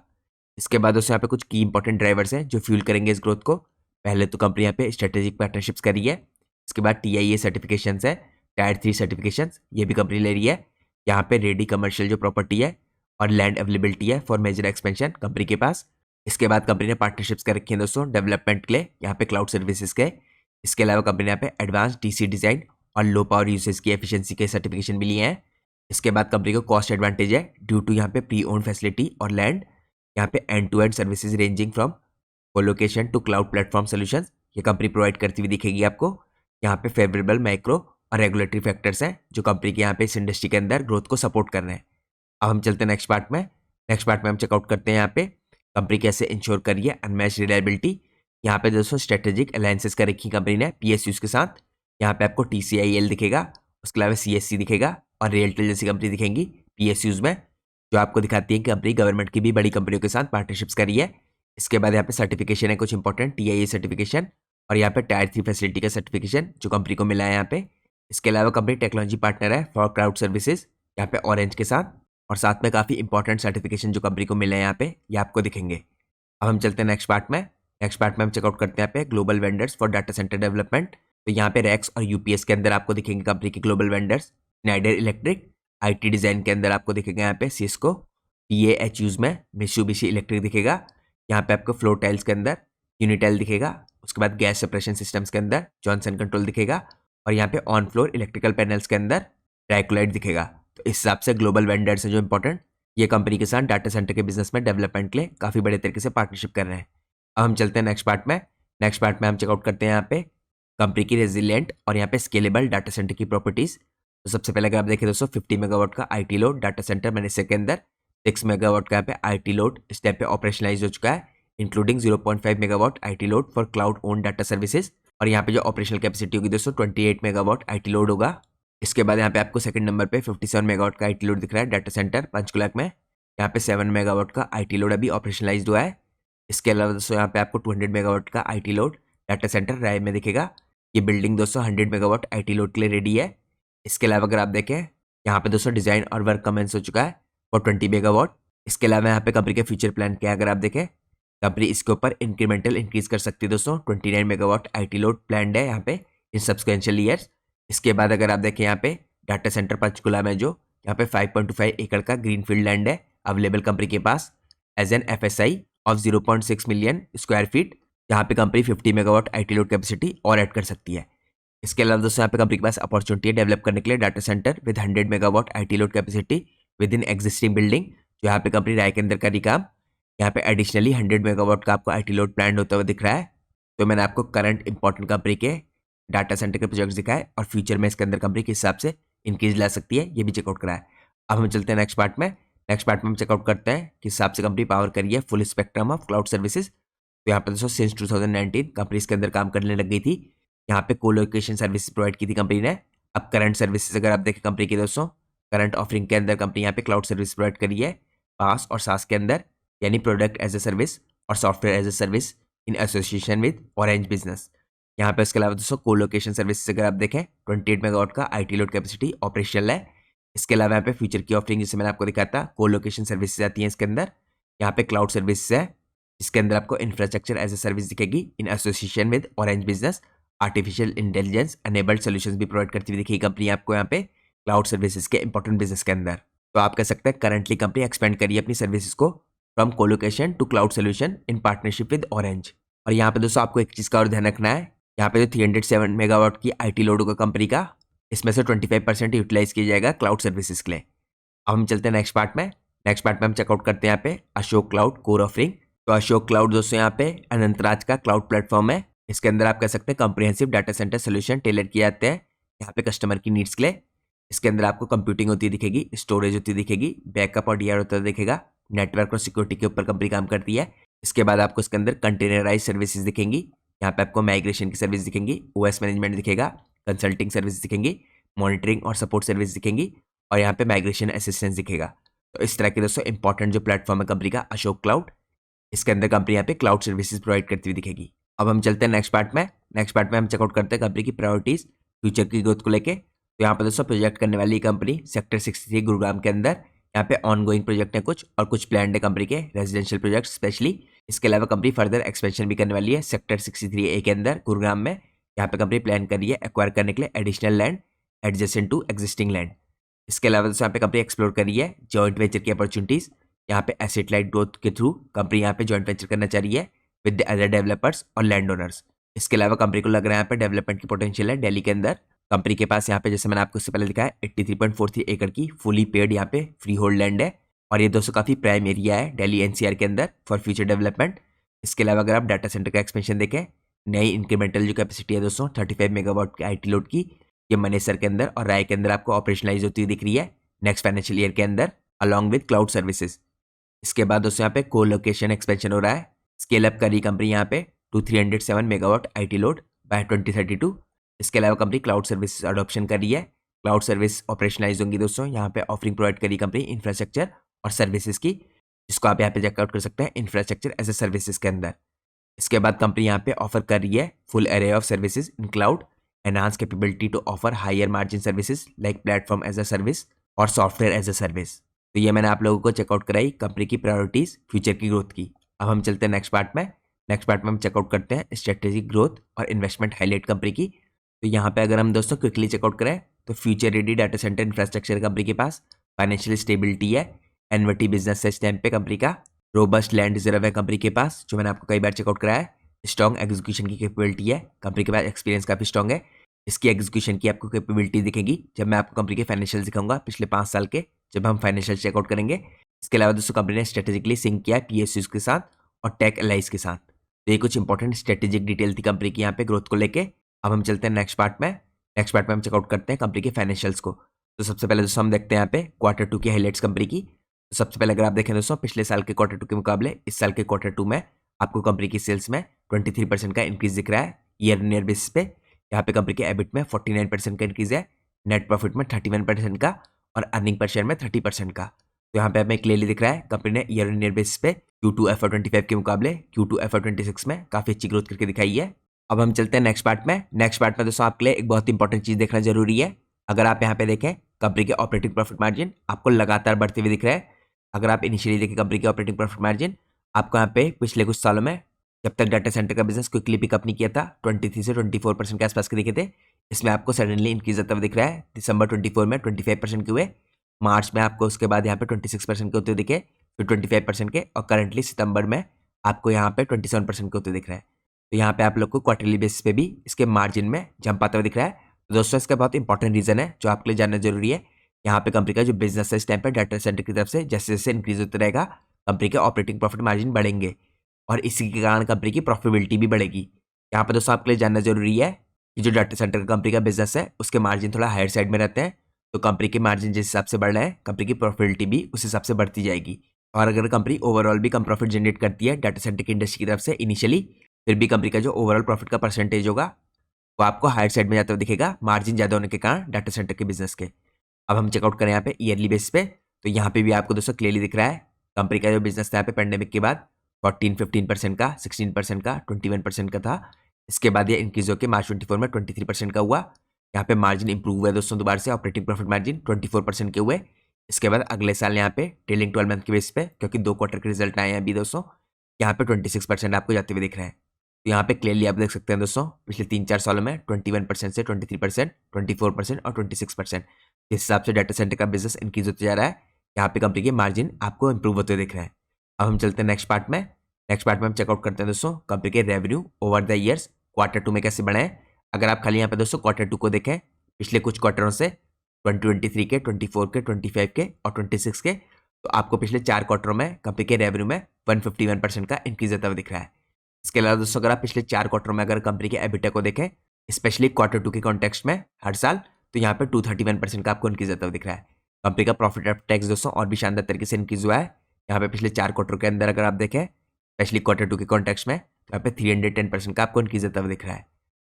इसके बाद दोस्तों यहाँ पे कुछ की इंपॉर्टेंट ड्राइवर्स हैं जो फ्यूल करेंगे इस ग्रोथ को। पहले तो कंपनी यहाँ पे स्ट्रेटेजिक पार्टनरशिप्स करी है। इसके बाद TIA सर्टिफिकेशन है टायर 3 सर्टिफिकेशन ये भी कंपनी ले रही है। यहाँ पे रेडी कमर्शियल जो प्रॉपर्टी है और लैंड अवेलेबिलिटी है फॉर मेजर एक्सपेंशन कंपनी के पास। इसके बाद कंपनी ने पार्टनरशिप्स कर रखी है दोस्तों डेवलपमेंट के लिए, यहाँ पे क्लाउड सर्विसेज के। इसके अलावा कंपनी ने यहाँ पे एडवांस डीसी डिजाइन और लो पावर यूसेज की एफिशिएंसी के सर्टिफिकेशन भी लिए हैं। इसके बाद कंपनी को कॉस्ट एडवांटेज है ड्यू टू यहाँ पे प्री ओन फैसिलिटी और लैंड, यहाँ पे end to end services ranging from colocation to cloud platform solution ये कंपनी प्रोवाइड करती हुई दिखेगी आपको। यहाँ पे फेवरेबल माइक्रो और रेगुलेटरी फैक्टर्स हैं जो कंपनी के यहाँ पे इस इंडस्ट्री के अंदर ग्रोथ को सपोर्ट कर रहे हैं। अब हम चलते हैं नेक्स्ट पार्ट में। नेक्स्ट पार्ट में हम चेकआउट करते हैं यहाँ पे कंपनी कैसे इंश्योर करी है अनमैच्ड रिलायबिलिटी। यहाँ पे दोस्तों स्ट्रेटेजिक अलायंसेस कर रखी कंपनी ने PSUs के साथ। यहाँ पे आपको TCIL दिखेगा, उसके अलावा CSC दिखेगा और रियलटेल जैसी कंपनी दिखेंगी PSUs में, जो आपको दिखाती है कि कंपनी गवर्नमेंट की भी बड़ी कंपनियों के साथ पार्टनरशिप्स करी है। इसके बाद यहाँ पे सर्टिफिकेशन है कुछ इंपॉर्टेंट TIA सर्टिफिकेशन और यहाँ पे टायर 3 फैसिलिटी का सर्टिफिकेशन जो कंपनी को मिला है यहाँ पे। इसके अलावा कंपनी टेक्नोलॉजी पार्टनर है फॉर क्लाउड सर्विसेज यहाँ पे ऑरेंज के साथ, और साथ में काफ़ी इंपॉर्टेंट सर्टिफिकेशन जो कंपनी को मिले हैं यहाँ पे ये आपको दिखेंगे। अब हम चलते हैं नेक्स्ट पार्ट में। नेक्स्ट पार्ट में हम चेकआउट करते हैं यहाँ पे global vendors for data centre development. तो यहाँ पे रैक्स और UPS के अंदर आपको दिखेंगे कंपनी के global vendors. Snyder electric, IT design के अंदर आपको दिखेगा यहाँ पे सिस्को, TAHUs में मित्सुबिशी इलेक्ट्रिक दिखेगा। यहाँ पे आपको फ्लोर टाइल्स के अंदर यूनिटेल दिखेगा। उसके बाद गैस सेपरेशन सिस्टम्स के अंदर जॉनसन कंट्रोल दिखेगा और यहाँ पे ऑन फ्लोर इलेक्ट्रिकल पैनल्स के अंदर ट्राइकोलाइट दिखेगा। तो इस हिसाब से ग्लोबल वेंडर्स है जो इंपॉर्टेंट, ये कंपनी के साथ डाटा सेंटर के बिजनेस में डेवलपमेंट के लिए काफ़ी बड़े तरीके से पार्टनरशिप कर रहे हैं। अब हम चलते हैं नेक्स्ट पार्ट में। नेक्स्ट पार्ट में हम चेकआउट करते हैं यहाँ पे कंपनी की रेजिलियंट और यहाँ पे स्केलेबल डाटा सेंटर की प्रॉपर्टीज। तो सबसे पहले अगर आप देखें दोस्तों 50 मेगावाट का IT load data centre manager के अंदर, 6 मेगावाट का यहाँ पे IT लोड इस टाइप पे ऑपरेशनलाइज हो चुका है, including 0.5 megawatt IT load for cloud own data services. और यहाँ पे जो ऑपरेशनल कैपेसिटी होगी दोस्तों 28 मेगावाट IT लोड होगा। इसके बाद यहाँ पे आपको सेकंड नंबर पे 57 मेगावाट का IT लोड दिख रहा है डाटा सेंटर पंचकुला में। यहाँ पे 7 मेगावाट का IT लोड अभी ऑपरेशनलाइज हुआ है। इसके अलावा दोस्तों यहाँ पे आपको 200 मेगावाट का IT लोड डाटा सेंटर राय में दिखेगा। ये बिल्डिंग दोस्तों 100 मेगावाट IT लोड के लिए रेडी है। इसके अलावा अगर आप देखें यहाँ पे दोस्तों डिजाइन और वर्क कमेंस हो चुका है फॉर 20 मेगावाट। इसके अलावा यहाँ पे कंपनी के फ्यूचर प्लान क्या है अगर आप देखें, कंपनी इसके ऊपर इंक्रीमेंटल इंक्रीज कर सकती है दोस्तों। 29 मेगावाट IT लोड प्लान है यहाँ पे इन सब्सिक्वेंशियल ईयर्स। इसके बाद अगर आप देखें यहाँ पे डाटा सेंटर पंचकुला में जो यहाँ पे 5.25 एकड़ का ग्रीनफील्ड लैंड है अवेलेबल कंपनी के पास as an FSI of 0.6 million square feet, जहाँ पे company 50 megawatt IT load capacity और ऐड कर सकती है। इसके अलावा दोस्तों यहाँ पे कंपनी के पास अपॉर्चुनिटी है डेवलप करने के लिए data centre with 100 megawatt IT load capacity with in existing building, जो यहाँ पे कंपनी राय के अंदर का काम। यहाँ पे एडिशनली 100 मेगावाट का आपको IT लोड प्लान होता हुआ दिख रहा है। तो मैंने आपको करंट इंपॉर्टेंट कंपनी के डाटा सेंटर के प्रोजेक्ट्स दिखाए और फ्यूचर में इसके अंदर कंपनी के हिसाब से इंक्रीज ला सकती है, ये भी चेकआउट करा है। अब हम चलते हैं नेक्स्ट पार्ट में। नेक्स्ट पार्ट में हम चेकआउट करते हैं किस हिसाब से कंपनी पावर करी है full spectrum of cloud services. तो यहाँ पे दोस्तों सिंस 2019 कंपनी इसके अंदर काम करने लग गई थी। यहाँ पे कोलोकेशन सर्विस प्रोवाइड की थी कंपनी ने। अब करंट सर्विसेज अगर आप देखें कंपनी की दोस्तों करंट ऑफरिंग के अंदर कंपनी यहाँ पे क्लाउड सर्विस प्रोवाइड करी है पास और सास के अंदर, यानी प्रोडक्ट एज ए सर्विस और software as a service in association with Orange business. यहाँ पे इसके अलावा दोस्तों कोलोकेशन सर्विसेज अगर आप देखें 28 मेगावाट का IT लोड कैपेसिटी ऑपरेशनल है। इसके अलावा यहाँ पे फ्यूचर की ऑफरिंग जिसे मैंने आपको दिखाया था कोलोकेशन सर्विसेज आती है इसके अंदर। यहाँ पे क्लाउड सर्विसेज है, इसके अंदर आपको इंफ्रास्ट्रक्चर एज ए सर्विस दिखेगी इन association with Orange business. Artificial intelligence enabled solutions भी प्रोवाइड करती हुई दिखेगी कंपनी आपको यहाँ पे क्लाउड सर्विसेज के इंपॉर्टेंट बिजनेस के अंदर। तो आप कह सकते हैं करंटली कंपनी एक्सपेंड करी है अपनी सर्विसेज को from colocation to cloud solution in partnership with Orange. और यहाँ पे दोस्तों आपको एक चीज़ का और ध्यान रखना है, यहाँ पे जो 307 मेगावाट की IT लोड होगा कंपनी का, इसमें से 25% यूटिलाइज किया जाएगा क्लाउड सर्विसेज के लिए। अब हम चलते हैं नेक्स्ट पार्ट में। नेक्स्ट पार्ट में हम चेकआउट करते हैं यहाँ पे अशोक क्लाउड कोर ऑफरिंग। तो अशोक क्लाउड दोस्तों यहाँ पे अनंतराज का क्लाउड प्लेटफॉर्म है। इसके अंदर आप कह सकते हैं comprehensive data center solution tailor किए जाते हैं यहाँ पे कस्टमर की नीड्स के लिए। इसके अंदर आपको कंप्यूटिंग होती दिखेगी, स्टोरेज होती दिखेगी, बैकअप और DR होता दिखेगा, नेटवर्क और सिक्योरिटी के ऊपर कंपनी काम करती है। इसके बाद आपको इसके अंदर कंटेनराइज सर्विसेज दिखेंगी, यहाँ पे आपको माइग्रेशन की सर्विस दिखेंगी, OS मैनेजमेंट दिखेगा, कंसल्टिंग सर्विस दिखेंगी, मॉनिटरिंग और सपोर्ट सर्विस दिखेंगी और यहाँ पे माइग्रेशन असिस्टेंस दिखेगा। तो इस तरह के दोस्तों इंपॉर्टेंट जो प्लेटफॉर्म है कंपनी का अशोक क्लाउड, इसके अंदर कंपनी यहाँ पे क्लाउड सर्विसेज प्रोवाइड करती हुई दिखेगी। अब हम चलते हैं नेक्स्ट पार्ट में। नेक्स्ट पार्ट में हम चेकआउट करते हैं कंपनी की प्रायोरिटीज फ्यूचर की ग्रोथ को लेके। तो यहाँ पर दोस्तों प्रोजेक्ट करने वाली कंपनी सेक्टर 63 गुरुग्राम के अंदर यहाँ पे ऑनगोइंग प्रोजेक्ट है कुछ और कुछ प्लान है कंपनी के रेजिडेंशियल प्रोजेक्ट स्पेशली। इसके अलावा कंपनी फर्दर एक्सपेंशन भी करने वाली है सेक्टर 63A के अंदर गुरुग्राम में। यहाँ पे कंपनी प्लान कर रही है एक्वायर करने के लिए additional land adjacent to existing land. इसके अलावा दोस्तों यहाँ पे कंपनी एक्सप्लोर करी है जॉइंट वेंचर की अपॉर्चुनिटीज। यहाँ पे एसेट लाइट ग्रोथ के थ्रू कंपनी यहाँ पे जॉइंट वेंचर करना चाह रही है विद द अदर डेवलपर्स और लैंड ओनर्स। इसके अलावा कंपनी को लग रहा है यहाँ पे डेवलपमेंट की पोटेंशियल है दिल्ली के अंदर। कंपनी के पास यहाँ पे जैसे मैंने आपको इससे पहले दिखाया 83.43 एकड़ की फुली पेड यहाँ पे फ्री होल्ड लैंड है और ये दोस्तों काफी प्राइम एरिया है दिल्ली एनसीआर के अंदर फॉर फ्यूचर डेवलपमेंट। इसके अलावा अगर आप डाटा सेंटर का एक्सपेंशन देखें, नई इंक्रीमेंटल जो कैपेसिटी है दोस्तों 35 मेगावाट की आईटी लोड की, ये मनेसर के अंदर और राय के अंदर आपको ऑपरेशनलाइज होती हुई दिख रही है नेक्स्ट फाइनेंशियल ईयर के अंदर अलॉन्ग विद क्लाउड सर्विसेज। इसके बाद दोस्तों यहाँ पे को लोकेशन एक्सपेंशन हो रहा है। स्केल अप करी कंपनी यहाँ पे to 307 megawatt IT load by 2032। इसके अलावा कंपनी क्लाउड सर्विस अडॉप्शन कर रही है। क्लाउड सर्विस ऑपरेशनलाइज होंगी दोस्तों यहाँ पे ऑफरिंग प्रोवाइड करी कंपनी इंफ्रास्ट्रक्चर और सर्विसेज की, जिसको आप यहाँ पे चेकआउट कर सकते हैं इंफ्रास्ट्रक्चर एज ए सर्विसेज के अंदर। इसके बाद कंपनी यहाँ पे ऑफर कर रही है full array of services in cloud, enhance capability to offer higher margin services like platform as a service और सॉफ्टवेयर एज अ सर्विस। तो ये मैंने आप लोगों को चेकआउट कराई कंपनी की प्रायोरिटीज फ्यूचर की ग्रोथ की। अब हम चलते हैं नेक्स्ट पार्ट में। नेक्स्ट पार्ट में हम चेकआउट करते हैं स्ट्रेटेजिक ग्रोथ और इन्वेस्टमेंट हाईलाइट कंपनी की। तो यहाँ पे अगर हम दोस्तों क्विकली चेकआउट करें तो future ready data centre infrastructure company के पास, फाइनेंशियल स्टेबिलिटी है, एनवर्टी बिजनेस से स्टैंड पे कंपनी का, रोबस्ट लैंड रिजर्व है कंपनी के पास जो मैंने आपको कई बार चेकआउट कराया है, स्ट्रॉन्ग एग्जीक्यूशन की कैपेबिलिटी है, कंपनी के पास एक्सपीरियंस काफी स्ट्रॉन्ग है। इसकी एग्जीक्यूशन की आपको कैपेबिलिटी दिखेगी जब मैं आपको कंपनी के फाइनेंशियल दिखाऊंगा पिछले 5 साल के, जब हम फाइनेंशियल चेकआउट करेंगे। इसके अलावा दोस्तों कंपनी ने स्ट्रेटेजिकली सिंक किया पीएसयूज के साथ और टेक एलाइज के साथ। तो ये कुछ इंपॉर्टेंट स्ट्रेटेजिक डिटेल थी कंपनी की यहाँ पे ग्रोथ को लेके। अब हम चलते हैं नेक्स्ट पार्ट में। नेक्स्ट पार्ट में हम चेकआउट करते हैं कंपनी के फाइनेंशियल्स को। तो सबसे पहले दोस्तों हम देखते हैं यहाँ पे Q2 की हाईलाइट्स कंपनी की। तो सबसे पहले अगर आप देखें दोस्तों पिछले साल के Q2 के मुकाबले इस साल के Q2 में आपको कंपनी की सेल्स में 23% का इंक्रीज दिख रहा है ईयर ऑन ईयर बेसिस पे। यहाँ पे कंपनी के एबिट में 49% का इंक्रीज है, नेट प्रॉफिट में 31% का और अर्निंग पर शेयर में 30% का। तो यहाँ पे हमें क्लियरली दिख रहा है कंपनी ने ईयर ऑन ईयर बेसिस पे Q2 FY25 के मुकाबले Q2 FY26 में काफी अच्छी ग्रोथ करके दिखाई है। अब हम चलते हैं नेक्स्ट पार्ट में। नेक्स्ट पार्ट में दोस्तों आपके लिए एक बहुत इंपॉर्टेंट चीज देखना जरूरी है। अगर आप यहाँ पे देखें कंपनी के ऑपरेटिंग प्रॉफिट मार्जिन आपको लगातार बढ़ते हुए दिख रहा है। अगर आप इनिशियली देखें कंपनी के ऑपरेटिंग प्रॉफिट मार्जिन, आपको यहाँ पे पिछले कुछ सालों में जब तक डाटा सेंटर का बिजनेस क्विकली पिकअप नहीं किया था 23 से 24% के आसपास के दिखे थे, इसमें आपको सडनली इंक्रीज होता हुआ दिख रहा है। दिसंबर 24 में 25% के हुए, मार्च में आपको उसके बाद यहाँ पे 26% के होते हुए दिखे, फिर 25% के, और करंटली सितंबर में आपको यहाँ पे 27% के होते दिख रहा है। तो यहाँ पे आप लोग को क्वार्टरली बेसिस पे भी इसके मार्जिन में जंप आता हुआ दिख रहा है। तो दोस्तों इसका बहुत इंपॉर्टेंट रीजन है जो आपके लिए जानना जरूरी है। यहाँ पे कंपनी का जो बिजनेस है इस टाइम पे डाटा सेंटर की तरफ से जैसे जैसे इंक्रीज होता रहेगा कंपनी के ऑपरेटिंग प्रॉफिट मार्जिन बढ़ेंगे और इसी के कारण कंपनी की प्रॉफिटेबिलिटी भी बढ़ेगी। यहाँ पे दोस्तों आपके लिए जानना जरूरी है कि जो डाटा सेंटर कंपनी का बिजनेस है उसके मार्जिन थोड़ा हायर साइड में रहते हैं। तो कंपनी के मार्जिन जिस हिसाब से बढ़ रहे हैं कंपनी की प्रॉफिटेबिलिटी भी उस हिसाब से बढ़ती जाएगी। और अगर कंपनी ओवरऑल भी कम प्रॉफिट जनरेट करती है डाटा सेंटर की इंडस्ट्री की तरफ से इनिशियली, फिर भी कंपनी का जो ओवरऑल प्रॉफिट का परसेंटेज होगा वो आपको हायर साइड में जाता हुआ दिखेगा मार्जिन ज़्यादा होने के कारण डाटा सेंटर के बिजनेस के। अब हम चेकआउट करें यहाँ पे ईयरली बेसिस पे, तो यहाँ पे भी आपको दोस्तों क्लियरली दिख रहा है कंपनी का जो बिजनेस था यहाँ पे पेंडेमिक के बाद 15% का, 16% का, 21% का था। इसके बाद ये इंक्रीज होकर मार्च 24 में 23% का हुआ। यहाँ पे मार्जिन इंप्रूव हुआ है दोस्तों दोबारा से, ऑपरेटिंग प्रॉफिट मार्जिन 24% के हुए। इसके बाद अगले साल यहाँ पे ट्रेलिंग 12 मंथ के बेस पे, क्योंकि 2 क्वार्टर के रिजल्ट आए हैं अभी दोस्तों, यहाँ पे 26% आपको जाते हुए दिख रहे हैं। तो यहाँ पे क्लियरली आप देख सकते हैं दोस्तों पिछले 3-4 सालों में 21% से 23%, 24% और 26% इस हिसाब से डाटा सेंटर का बिजनेस इंक्रीज होते जा रहा है। यहाँ पे कंपनी के मार्जिन आपको इंप्रूव होते दिख रहे हैं। अब हम चलते हैं नेक्स्ट पार्ट में। नेक्स्ट पार्ट में हम चेकआउट करते हैं दोस्तों कंपनी के revenue over the years Q2 में कैसे बढ़े हैं। अगर आप खाली यहाँ पे दोस्तों Q2 को देखें पिछले कुछ क्वार्टरों से 2023 के, 24 के, 25 के और 26 के, तो आपको पिछले 4 क्वार्टरों में कंपनी के रेवेन्यू में 151% का इंक्रीज होता हुआ दिख रहा है। इसके अलावा दोस्तों अगर आप पिछले 4 क्वार्टरों में अगर कंपनी के एबिटा को देखें स्पेशली Q2 के कॉन्टेक्स्ट में हर साल, तो यहाँ पे 231% का आपको इंक्रीज होता हुआ दिख रहा है। कंपनी का प्रॉफिट आफ्टर टैक्स दोस्तों और भी शानदार तरीके से इंक्रीज हुआ है। यहाँ पे पिछले 4 क्वार्टर के अंदर अगर आप देखें स्पेशली Q2 के कॉन्टेक्स्ट में, तो यहाँ पे 310% का आपको इंक्रीज होता हुआ दिख रहा है।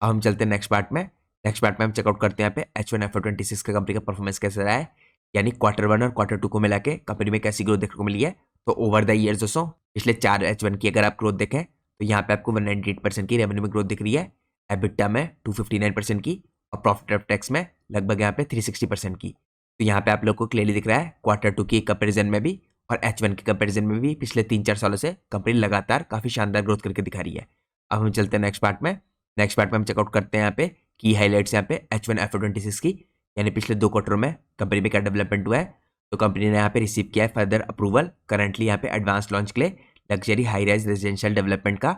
अब हम चलते हैं नेक्स्ट पार्ट में। नेक्स्ट पार्ट में हम चेकआउट करते हैं यहाँ पे H1 FY26 का कंपनी का परफॉर्मेंस कैसा रहा है, यानी Q1 और Q2 को मिला के कंपनी में कैसी ग्रोथ देखने को मिली है। तो ओवर द ईयर्स दोस्तों पिछले 4 H1 की अगर आप ग्रोथ देखें तो यहाँ पे आपको 198% की रेवेन्यू में ग्रोथ दिख रही है, एबिटा में 259% की और प्रॉफिट आफ्टर टैक्स में लगभग यहाँ पे 360% की। तो यहाँ पे आप लोग को क्लियरली दिख रहा है Q2 की कंपेरिजन में भी और H1 के कंपेरिजन में भी पिछले 3-4 सालों से कंपनी लगातार काफी शानदार ग्रोथ करके दिखा रही है। अब हम चलते हैं नेक्स्ट पार्ट में। नेक्स्ट पार्ट में हम चेकआउट करते हैं यहाँ पे की हाईलाइट्स यहाँ पे H1 FY26 की। यानी पिछले 2 क्वार्टरों में कंपनी में क्या डेवलपमेंट हुआ है। तो कंपनी ने यहाँ पे रिसीव किया है फर्दर अप्रूवल करंटली यहाँ पे एडवांस लॉन्च के लिए luxury high rise residential development का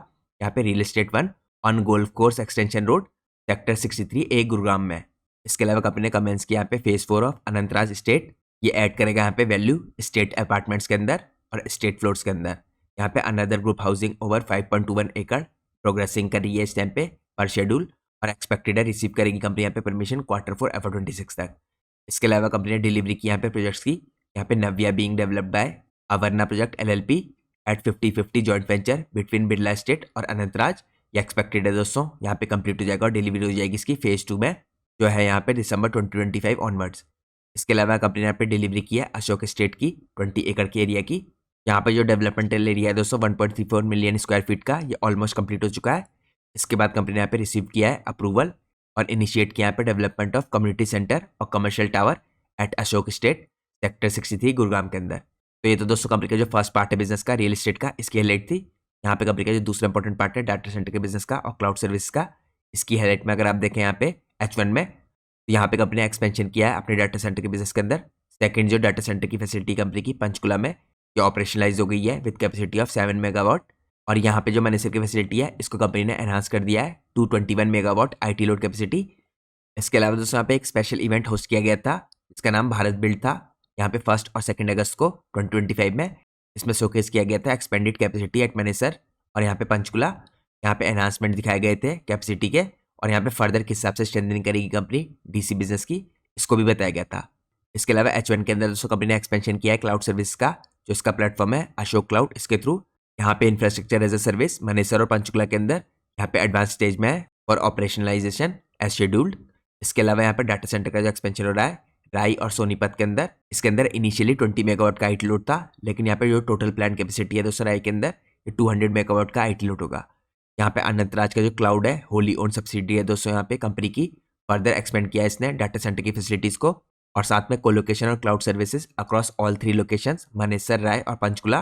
यहाँ पे real estate 1 on golf course extension road sector 63A Gurugram में। इसके अलावा कंपनी ने कमेंस किया यहाँ पे फेज 4 ऑफ अनंतराज स्टेट। ये ऐड करेगा यहाँ पे वैल्यू स्टेट अपार्टमेंट्स के अंदर और स्टेट फ्लोर्स के अंदर। यहाँ पे अनदर ग्रुप हाउसिंग ओवर 5.21 एकड़ प्रोग्रेसिंग कर रही है इस टाइम पे पर शेड्यूल और एक्सपेक्टेड है रिसीव करेगी कंपनी यहाँ पे परमिशन Q4 FY26 तक। इसके अलावा कंपनी ने डिलीवरी की यहाँ पे प्रोजेक्ट्स की। यहाँ पे Navya being developed by Avarna project LLP at 50-50 joint venture between Birla estate और अनंतराज। ये एक्सपेक्टेड है दोस्तों यहाँ पे कंप्लीट हो जाएगा और डिलीवरी हो जाएगी इसकी फेज 2 में जो है यहाँ पे दिसंबर 2025 ऑनवर्ड्स। इसके अलावा कंपनी ने यहाँ पे डिलीवरी की है अशोक स्टेट की 20 एकड़ के एरिया की। यहाँ पे जो डेवलपमेंटल एरिया है दोस्तों 1.34 मिलियन स्क्वायर फीट का, ये ऑलमोस्ट कंप्लीट हो चुका है। इसके बाद कंपनी ने यहाँ पे रिसीव किया है अप्रूवल और इनिशिएट किया यहाँ पे डेवलपमेंट ऑफ कम्युनिटी सेंटर और commercial tower at Ashok estate sector 63 Gurugram के अंदर। तो ये तो दोस्तों कंपनी का जो फर्स्ट पार्ट है बिजनेस का रियल एस्टेट का, इसकी हाईलाइट थी। यहाँ पे कंपनी का जो दूसरा इंपॉर्टेंट पार्ट है डाटा सेंटर के बिजनेस का और क्लाउड सर्विस का, इसकी हाईलाइट में अगर आप देखें यहाँ पे H1 में, तो यहाँ पे कंपनी ने एक्सपेंशन किया है अपने डाटा सेंटर के बिजनेस के अंदर। सेकंड जो डाटा सेंटर की फैसिलिटी कंपनी की पंचकुला में ये ऑपरेशनलाइज हो गई है विद कैपेसिटी ऑफ 7 मेगावाट। और यहाँ पे जो मैनेजर की फैसिलिटी है इसको कंपनी ने एनहांस कर दिया है 221 मेगावाट IT लोड कैपेसिटी। इसके अलावा दोस्तों यहाँ पे एक स्पेशल इवेंट होस्ट किया गया था जिसका नाम भारत बिल्ड था। यहाँ पे 1 और 2 अगस्त को 2025 में इसमें शोकेस किया गया था एक्सपेंडेड कैपेसिटी एट मैनेसर और यहाँ पे पंचकुला। यहाँ पे एनहांसमेंट दिखाए गए थे कैपेसिटी के और यहाँ पे फर्दर किस हिसाब से स्ट्रेंथनिंग करेगी कंपनी DC बिजनेस की, इसको भी बताया गया था। इसके अलावा H1 के अंदर दोस्तों कंपनी ने एक्सपेंशन किया है क्लाउड सर्विस का, जो इसका प्लेटफॉर्म है अशोक क्लाउड। इसके थ्रू यहाँ पे infrastructure as a service Manesar और पंचकुला के अंदर यहाँ पे एडवांस स्टेज में है और ऑपरेशनलाइजेशन एज शेड्यूल्ड। इसके अलावा यहाँ पे डाटा सेंटर का जो एक्सपेंशन हो रहा है राई और सोनीपत के अंदर, इसके अंदर इनिशियली 20 मेगावाट का IT लोड था, लेकिन यहाँ पे जो टोटल प्लान कैपेसिटी है दोस्तों राई के अंदर ये 200 मेगावाट का IT लोड होगा। यहाँ पे अनंतराज का जो क्लाउड है होली ओन सब्सिडी है दोस्तों यहाँ पे कंपनी की, फर्दर एक्सपेंड किया है इसने डाटा सेंटर की फैसिलिटीज को और साथ में कोलोकेशन और cloud services across all 3 locations Manesar Rai और Panchkula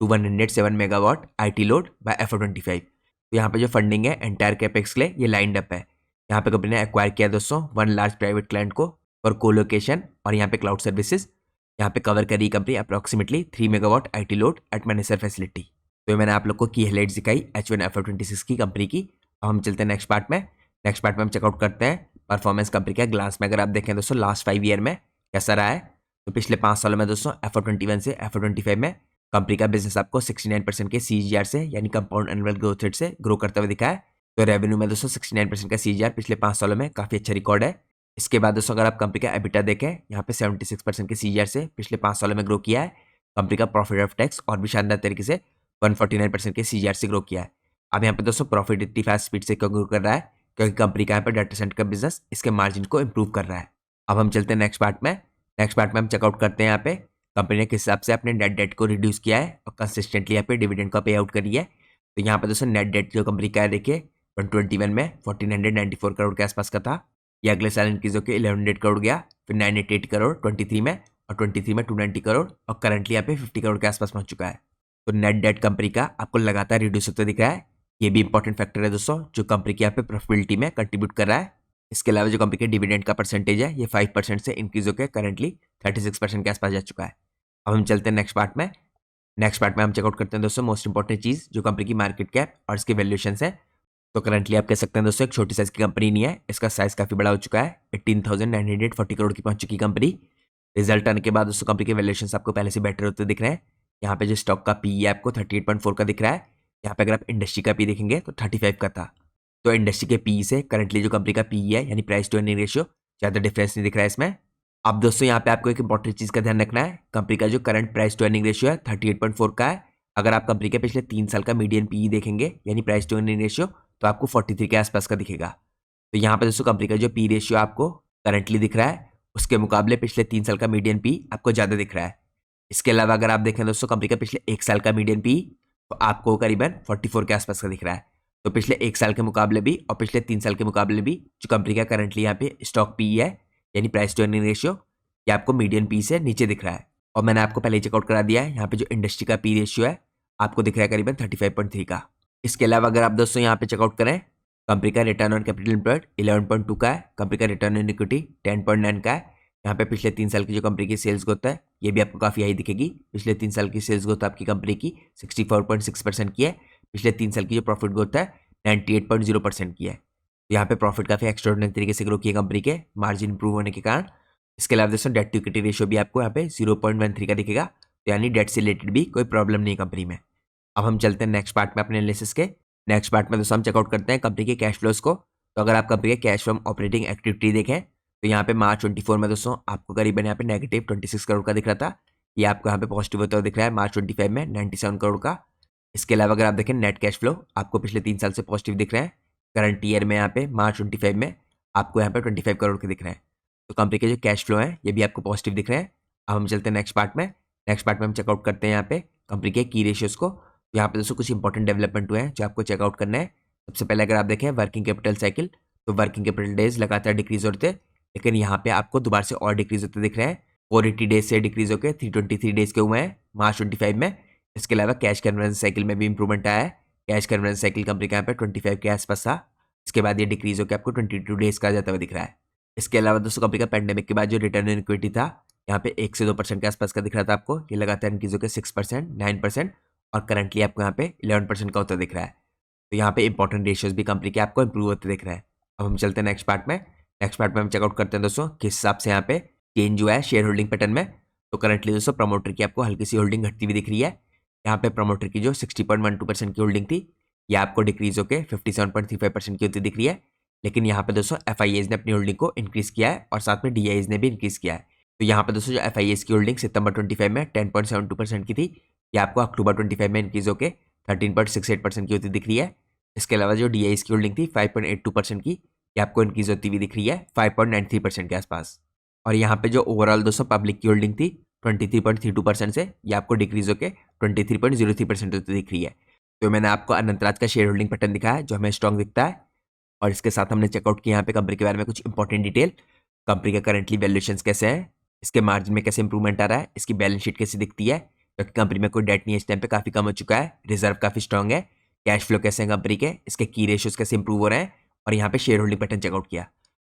to 107 megawatt IT load by FY25। तो यहाँ पे जो फंडिंग है एंटायर कैपेक्स के लिए ये लाइंड अप है। यहाँ पे कंपनी ने एक्वायर किया दोस्तों 1 लार्ज प्राइवेट क्लाइंट को फॉर कोलोकेशन और यहाँ पे क्लाउड सर्विसेज। यहाँ पे कवर करी कंपनी approximately 3 megawatt IT load at Manesar facility. तो ये मैंने आप लोग को की हाइलाइट्स दिखाई H1 FY26 की कंपनी की। अब हम चलते हैं नेक्स्ट पार्ट में। नेक्स्ट पार्ट में हम चेकआउट करते हैं परफॉर्मेंस कंपनी का ग्लांस में। अगर आप देखें दोस्तों लास्ट 5 ईयर में कैसा रहा है, तो पिछले 5 सालों में दोस्तों FY21 से FY25 में कंपनी का बिजनेस आपको 69% के CAGR से यानी कंपाउंड एनुअल ग्रोथ रेट से ग्रो करते हुए दिखा है। तो रेवेन्यू में दोस्तों 69% का CAGR पिछले 5 सालों में काफ़ी अच्छा रिकॉर्ड है। इसके बाद दोस्तों अगर आप कंपनी का एबिटा देखें, यहाँ पे 76% के CAGR से पिछले 5 सालों में ग्रो किया है। कंपनी का प्रॉफिट ऑफ टैक्स और भी शानदार तरीके से 149% के CAGR से ग्रो किया है। अब यहाँ पे दोस्तों प्रॉफिट इतनी फास्ट स्पीड से क्यों ग्रो कर रहा है, क्योंकि कंपनी का यहाँ पे डाटा सेंटर का बिजनेस इसके मार्जिन को इंप्रूव कर रहा है। अब हम चलते हैं नेक्स्ट पार्ट में। नेक्स्ट पार्ट में हम चेकआउट करते हैं यहाँ पे कंपनी ने किस हिसाब से अपने नेट डेट को रिड्यूस किया है और कंसिस्टेंटली यहाँ पे डिविडेंड का पे आउट करी है। तो यहाँ पे दोस्तों नेट डेट जो कंपनी का है देखिए 2021 में 1494 करोड़ के आसपास का था। ये अगले साल इंक्रीज होकर 1100 करोड़ गया, फिर 988 करोड़ 23 में और 23 में 290 करोड़ और करंटली यहाँ पे 50 करोड़ के आसपास पहुंच चुका है। तो नेट डेट कंपनी का आपको लगातार रिड्यूस होता दिख रहा है। ये भी इंपॉर्टेंट फैक्टर है दोस्तों जो कंपनी की यहाँ पे प्रॉफिटेबिलिटी में कंट्रीब्यूट कर रहा है। इसके अलावा जो कंपनी के डिविडेंड का परसेंटेज है ये 5% से इंक्रीज होकर करंटली 36% के आसपास जा चुका है। अब हम चलते हैं नेक्स्ट पार्ट में। नेक्स्ट पार्ट में हम चेकआउट करते हैं दोस्तों मोस्ट इंपॉर्टेंट चीज़ जो कंपनी की मार्केट कैप और इसकी वैल्यूएशन है। तो करंटली आप कह सकते हैं दोस्तों एक छोटी साइज की कंपनी नहीं है, इसका साइज काफ़ी बड़ा हो चुका है। 18,940 करोड़ की पहुंच चुकी कंपनी। रिजल्ट आने के बाद दोस्तों कंपनी के वैल्यूएशन आपको पहले से बेटर होते दिख रहे हैं। यहाँ पे जो स्टॉक का PE है आपको 38.4 का दिख रहा है। यहाँ पे अगर आप इंडस्ट्री का PE देखेंगे तो 35 का था। तो इंडस्ट्री के PE से करंटली जो कंपनी का PE है यानी प्राइस टू अर्निंग रेशियो ज़्यादा डिफरेंस नहीं दिख रहा है इसमें। अब दोस्तों यहाँ पे आपको एक इंपॉर्टेंट चीज़ का ध्यान रखना है, कंपनी का जो current price to earning ratio है 38.4 का है। अगर आप कंपनी के पिछले 3 साल का मीडियन PE देखेंगे यानी प्राइस टू अर्निंग रेशियो तो आपको 43 के आसपास का दिखेगा। तो यहाँ पे दोस्तों कंपनी का जो PE रेशियो आपको करंटली दिख रहा है उसके मुकाबले पिछले 3 साल का मीडियन PE आपको ज़्यादा दिख रहा है। इसके अलावा अगर आप देखें दोस्तों कंपनी का पिछले 1 साल का मीडियन PE तो आपको करीबन 44 के आसपास का दिख रहा है। तो पिछले 1 साल के मुकाबले भी और पिछले 3 साल के मुकाबले भी जो कंपनी का करंटली यहाँ पे स्टॉक PE है यानी प्राइस टू अर्निंग रेशियो ये आपको मीडियन PE से नीचे दिख रहा है। और मैंने आपको पहले चेकआउट करा दिया है, यहाँ पे जो इंडस्ट्री का PE रेशियो है आपको दिख रहा है करीबन 35.3 का। इसके अलावा अगर आप दोस्तों यहाँ पे चेकआउट करें कंपनी का रिटर्न ऑन कैपिटल एम्प्लॉयड 11.2 का है। कंपनी का रिटर्न ऑन इक्विटी 10.9 का है। यहाँ पे पिछले 3 साल की जो कंपनी की सेल्स ग्रोथ है ये भी आपको काफ़ी हाई दिखेगी। पिछले 3 साल की सेल्स ग्रोथ आपकी कंपनी की 64.6% की है। पिछले 3 साल की जो प्रॉफिट ग्रोथ है 98.0% की है। तो यहाँ पे प्रॉफिट काफ़ी एक्स्ट्राऑर्डिनरी तरीके से ग्रो किया कंपनी के मार्जिन इंप्रूव होने के कारण। इसके अलावा दोस्तों डेट टू इक्विटी रेशियो भी आपको यहाँ पे 0.13 का दिखेगा। तो यानी डेट से रिलेटेड भी कोई प्रॉब्लम नहीं कंपनी में। अब हम चलते हैं नेक्स्ट पार्ट में अपने एनालिसिस के। नेक्स्ट पार्ट में दोस्तों हम चेकआउट करते हैं कंपनी के कैश फ्लोज को। तो अगर आप कंपनी के कैश फ्रॉम ऑपरेटिंग एक्टिविटी देखें तो यहाँ पे मार्च 24 में दोस्तों आपको करीबन यहाँ पे नेगेटिव 26 करोड़ का दिख रहा था। ये आपको यहाँ पे पॉजिटिव होता हुआ दिख रहा है मार्च 25 में 97 करोड़ का। इसके अलावा अगर आप देखें नेट कैश फ्लो आपको पिछले 3 साल से पॉजिटिव दिख रहे हैं। करंट ईयर में यहाँ पे मार्च 25 में आपको यहाँ पे 25 करोड़ के दिख रहे हैं। तो कंपनी के जो कैश फ्लो हैं ये भी आपको पॉजिटिव दिख रहे हैं। अब हम चलते हैं नेक्स्ट पार्ट में। नेक्स्ट पार्ट में हम चेकआउट करते हैं यहाँ पे कंपनी के की रेशियोज को। तो यहाँ पे दोस्तों कुछ इंपॉर्टेंट डेवलपमेंट हुए हैं जो आपको चेकआउट करना है। सबसे पहले अगर आप देखें वर्किंग कैपिटल साइकिल तो वर्किंग कैपिटल डेज लगातार डिक्रीज होते हैं, लेकिन यहाँ पे आपको दोबारा से और डिक्रीज होते दिख रहे हैं। 480 डेज से डिक्रीज होकर 323 डेज के हुए हैं मार्च 25 में। इसके अलावा कैश कन्वर्जन साइकिल में भी इंप्रूवमेंट आया है। कैश कन्वर्जन साइकिल कंपनी का यहाँ पे 25 के आसपास था। इसके बाद ये डिक्रीज होकर आपको 22 डेज का जाता हुआ दिख रहा है। इसके अलावा दोस्तों कंपनी का पैंडेमिक के बाद जो रिटर्न ऑन इक्विटी था यहाँ पे 1 से 2% के आसपास का दिख रहा था आपको। ये लगातार इंक्रीज होकर 6%, 9% और करंटली आपको यहाँ पे 11% का होता दिख रहा है। तो यहाँ पे इंपॉर्टेंट रेशियोज भी कंपनी के आपको इंप्रूव होते दिख रहे हैं। अब हम चलते हैं नेक्स्ट पार्ट में। नेक्स्ट पार्ट में हम चेकआउट करते हैं दोस्तों किस हिसाब से यहाँ पे चेंज हुआ है शेयर होल्डिंग पैटर्न में। तो करंटली दोस्तों प्रमोटर की आपको हल्की सी होल्डिंग घटती हुई दिख रही है। यहाँ पे प्रमोटर की जो 60.12% की होल्डिंग थी ये आपको डिक्रीज होकर 57.35% की होती दिख रही है। लेकिन यहाँ पे दोस्तों FIAs ने अपनी होल्डिंग को इंक्रीज किया है और साथ में DIAs ने भी इंक्रीज किया है। तो यहाँ पे दोस्तों जो FIAs की होल्डिंग सितंबर 25 में 10.72% की थी ये आपको अक्टूबर 25 में इंक्रीज होकर 13.68% की होती दिख रही है। इसके अलावा जो DIAs की होल्डिंग थी 5.82% की ये आपको इंक्रीज होती हुई दिख रही है 5.93% के आसपास। और यहाँ पे जो ओवरऑल दोस्तों पब्लिक की होल्डिंग थी 23.32% से ये आपको डिक्रीज होकर 23.03% होती दिख रही है। तो मैंने आपको अनंतराज का शेयर होल्डिंग पैटर्न दिखाया जो हमें स्ट्रॉन्ग दिखता है। और इसके साथ हमने चेकआउट किया यहाँ पे कंपनी के बारे में कुछ इंपॉर्टेंट डिटेल। कंपनी का करंटली वैल्यूएशंस कैसे हैं, इसके मार्जिन में कैसे इंप्रूवमेंट आ रहा है, इसकी बैलेंस शीट कैसी दिखती है क्योंकि कंपनी में कोई डेट नहीं है इस टाइम पे, काफ़ी कम हो चुका है, रिजर्व काफ़ी स्ट्रॉन्ग है, कैश फ्लो कैसे हैं कंपनी के, इसके की रेशियोज कैसे इंप्रूव हो रहे हैं और यहाँ पे शेयर होल्डिंग पैटर्न चेकआउट किया।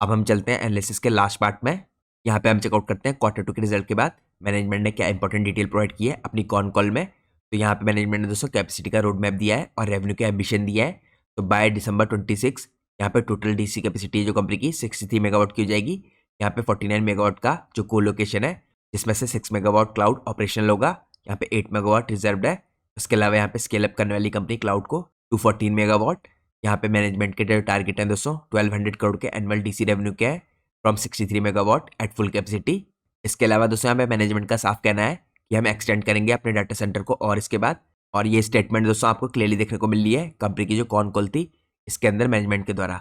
अब हम चलते हैं एनालिसिस के लास्ट पार्ट में। यहाँ पे हम चेकआउट करते हैं क्वार्टर 2 के रिजल्ट के बाद मैनेजमेंट ने क्या इंपॉर्टेंट डिटेल प्रोवाइड की है अपनी कॉन कॉल में। तो यहाँ पे मैनेजमेंट ने दोस्तों कैपेसिटी का रोड मैप दिया है और रेवेन्यू का एम्बिशन दिया है। तो बाय दिसंबर 26 यहाँ पे टोटल DC कैपेसिटी है जो कंपनी की 63 मेगावाट की हो जाएगी। यहाँ पे 49 मेगावाट का जो कोलोकेशन है जिसमें से 6 मेगावाट क्लाउड ऑपरेशनल होगा। यहाँ पे 8 मेगावाट रिजर्व्ड है। उसके अलावा यहाँ पे स्केल अप करने वाली कंपनी क्लाउड को 214 मेगावाट। यहाँ पे मैनेजमेंट के जो टारगेट है दोस्तों 1200 करोड़ के एनुअल DC रेवेन्यू के है from 63 megawatt at full capacity. इसके अलावा दोस्तों यहाँ पे मैनेजमेंट का साफ कहना है कि हम एक्सटेंड करेंगे अपने डाटा सेंटर को और इसके बाद। और ये स्टेटमेंट दोस्तों आपको क्लियरली देखने को मिल रही है कंपनी की जो कॉन कॉल थी इसके अंदर मैनेजमेंट के द्वारा।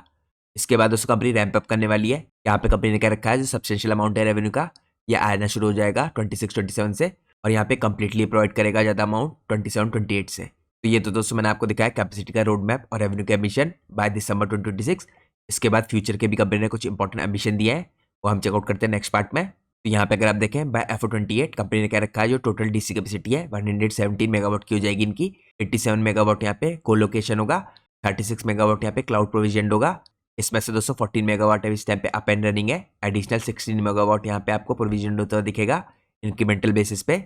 इसके बाद दोस्तों कंपनी रैंप अप करने वाली है। यहाँ पे कंपनी ने क्या रखा है जो सब्सटेंशियल अमाउंट है रेवेन्यू का ये आना शुरू हो जाएगा 26-27 से और यहाँ पे कंप्लीटली प्रोवाइड करेगा ज़्यादा अमाउंट 27-28 से। तो ये तो दोस्तों मैंने आपको दिखाया कैपेसिटी का रोड मैप और रेवेन्यू के एम्बिशन बाय दिसंबर 2026। इसके बाद फ्यूचर के भी कंपनी ने कुछ इंपॉर्टेंट एम्बिशन दिए हैं वो हम चेकआउट करते हैं नेक्स्ट पार्ट में। तो यहाँ पे अगर आप देखें बाय FY28 कंपनी ने क्या रखा है जो टोटल DC कैपेसिटी है 117 मेगावाट की हो जाएगी इनकी। 87 मेगावाट यहाँ पे कोलोकेशन होगा, 36 मेगावाट यहाँ पे क्लाउड प्रोविजन होगा। इसमें से दोस्तों 14 मेगावाट इस टाइम पे अप एंड रनिंग है। एडिशनल 16 मेगावाट यहाँ पे आपको प्रोविजन होता हुआ दिखेगा इंक्रीमेंटल बेसिस पे।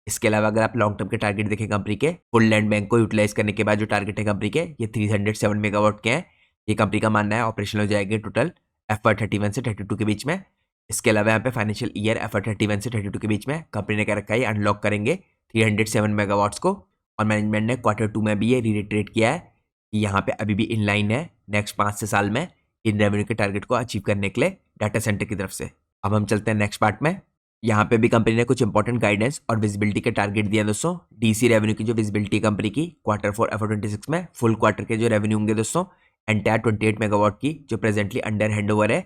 इसके अलावा अगर आप लॉन्ग टर्म के टारगेट देखें कंपनी के फुल लैंड बैंक को यूटिलाइज करने के बाद जो टारगेट है कंपनी के ये 307 मेगावाट के हैं। ये कंपनी का मानना है ऑपरेशनल हो जाएंगे टोटल FY31 से 32 के बीच में। इसके अलावा यहाँ पे फाइनेंशियल ईयर FY31 से 32 के बीच में कंपनी ने क्या रखा है अनलॉक करेंगे 307 मेगावाट्स को। और मैनेजमेंट ने क्वार्टर 2 में भी ये रीइटरेट किया है कि यहाँ पे अभी भी इन लाइन है नेक्स्ट 5 से साल में इन रेवेन्यू के टारगेट को अचीव करने के लिए डाटा सेंटर की तरफ से। अब हम चलते हैं नेक्स्ट पार्ट में। यहाँ पे भी कंपनी ने कुछ इंपॉर्टेंट गाइडेंस और विजिबिलिटी के टारगेट दिए दोस्तों। DC रेवेन्यू की जो विजिबिलिटी कंपनी की क्वार्टर 4 FY26 में फुल क्वार्टर के जो रेवेन्यू होंगे दोस्तों एंटायर 28 मेगावाट की जो प्रेजेंटली अंडर हैंडओवर है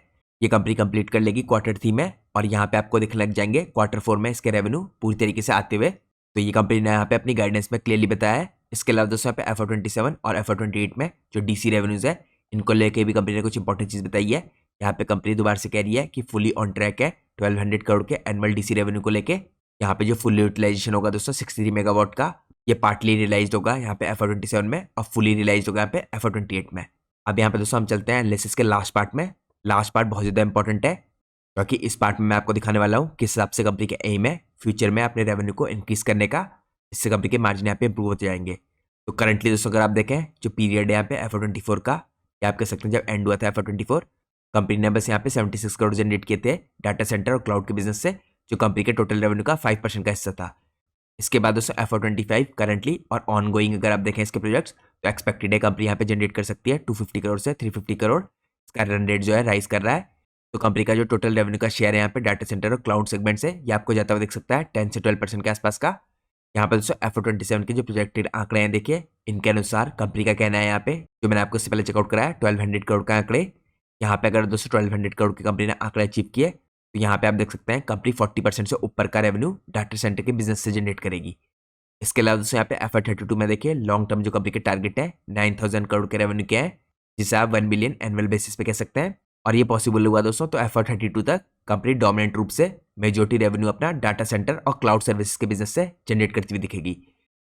ये कंपनी कंप्लीट कर लेगी क्वार्टर 3 में। और यहाँ पे आपको दिखने लग जाएंगे क्वार्टर 4 में इसके रेवेन्यू पूरी तरीके से आते हुए। तो ये कंपनी ने यहाँ पे अपनी गाइडेंस में क्लियरली बताया है। इसके अलावा दोस्तों यहाँ पे FY27 और FY28 में जो DC रेवेन्यूज है इनको लेके भी कंपनी ने कुछ इंपॉर्टेंट चीज़ बताई है। यहाँ पे कंपनी दोबारा से कह रही है कि फुली ऑन ट्रैक है 1200 करोड़ के एनुअल DC रेवेन्यू को लेके। यहाँ पे जो फुल यूटिलाइजेशन होगा दोस्तों 63 मेगावाट का ये पार्टली रियलाइज होगा यहाँ पे FY27 में और फुली रियलाइज होगा यहाँ पे FY28 में। अब यहाँ पे दोस्तों हम चलते हैं एनालिसिस के लास्ट पार्ट में। लास्ट पार्ट बहुत ज़्यादा इंपॉर्टेंट है क्योंकि इस पार्ट में मैं आपको दिखाने वाला हूँ किस हिसाब से कंपनी का एम है फ्यूचर में अपने रेवेन्यू को इंक्रीज करने का, इससे कंपनी के मार्जिन यहाँ पे इंप्रूव होते जाएंगे। तो करंटली दोस्तों अगर आप देखें जो पीरियड है यहाँ पे FY24 का, या आप कह सकते हैं जब एंड हुआ था FY24, कंपनी ने बस यहाँ पे 76 करोड़ जनरेट किए थे डाटा सेंटर और क्लाउड के बिजनेस से, जो कंपनी के टोटल रेवेन्यू का 5% का हिस्सा था। इसके बाद दोस्तों FY25 करंटली और ऑन गोइंग अगर आप देखें इसके प्रोजेक्ट्स, तो एक्सपेक्टेड है कंपनी यहाँ पे जनरेट कर सकती है 250 करोड़ से 350 करोड़। इसका रन रेट जो है राइज कर रहा है। तो कंपनी का जो टोटल रेवेन्यू का शेयर है यहाँ पे डाटा सेंटर और क्लाउड सेगमेंट से, ये आपको जाता हुआ दिख सकता है 10 से 12% के आसपास का। यहाँ पे दोस्तों FY27 के जो प्रोजेक्टेड आंकड़े हैं देखिए, इनके अनुसार कंपनी का कहना है यहाँ पे, जो मैंने आपको इससे पहले चेकआउट कराया 1200 करोड़ का आंकड़े। यहाँ पे अगर दोस्तों 1200 करोड़ की कंपनी ने आंकड़े अचीव किए, तो यहाँ पे आप देख सकते हैं कंपनी 40% से ऊपर का रेवेन्यू डाटा सेंटर के बिजनेस से जनरेट करेगी। इसके अलावा दोस्तों यहाँ पे FY32 में देखिए लॉन्ग टर्म जो कंपनी के टारगेट है 9000 करोड़ के रेवेन्यू के हैं, जिसे आप 1 बिलियन एनुअल बेसिस पे कह सकते हैं। और ये पॉसिबल हुआ दोस्तों तो FY32 तक कंपनी डोमिनेंट रूप से मेजोरिटी रेवेन्यू अपना डाटा सेंटर और क्लाउड सर्विसेज के बिजनेस से जनरेट करती हुई दिखेगी।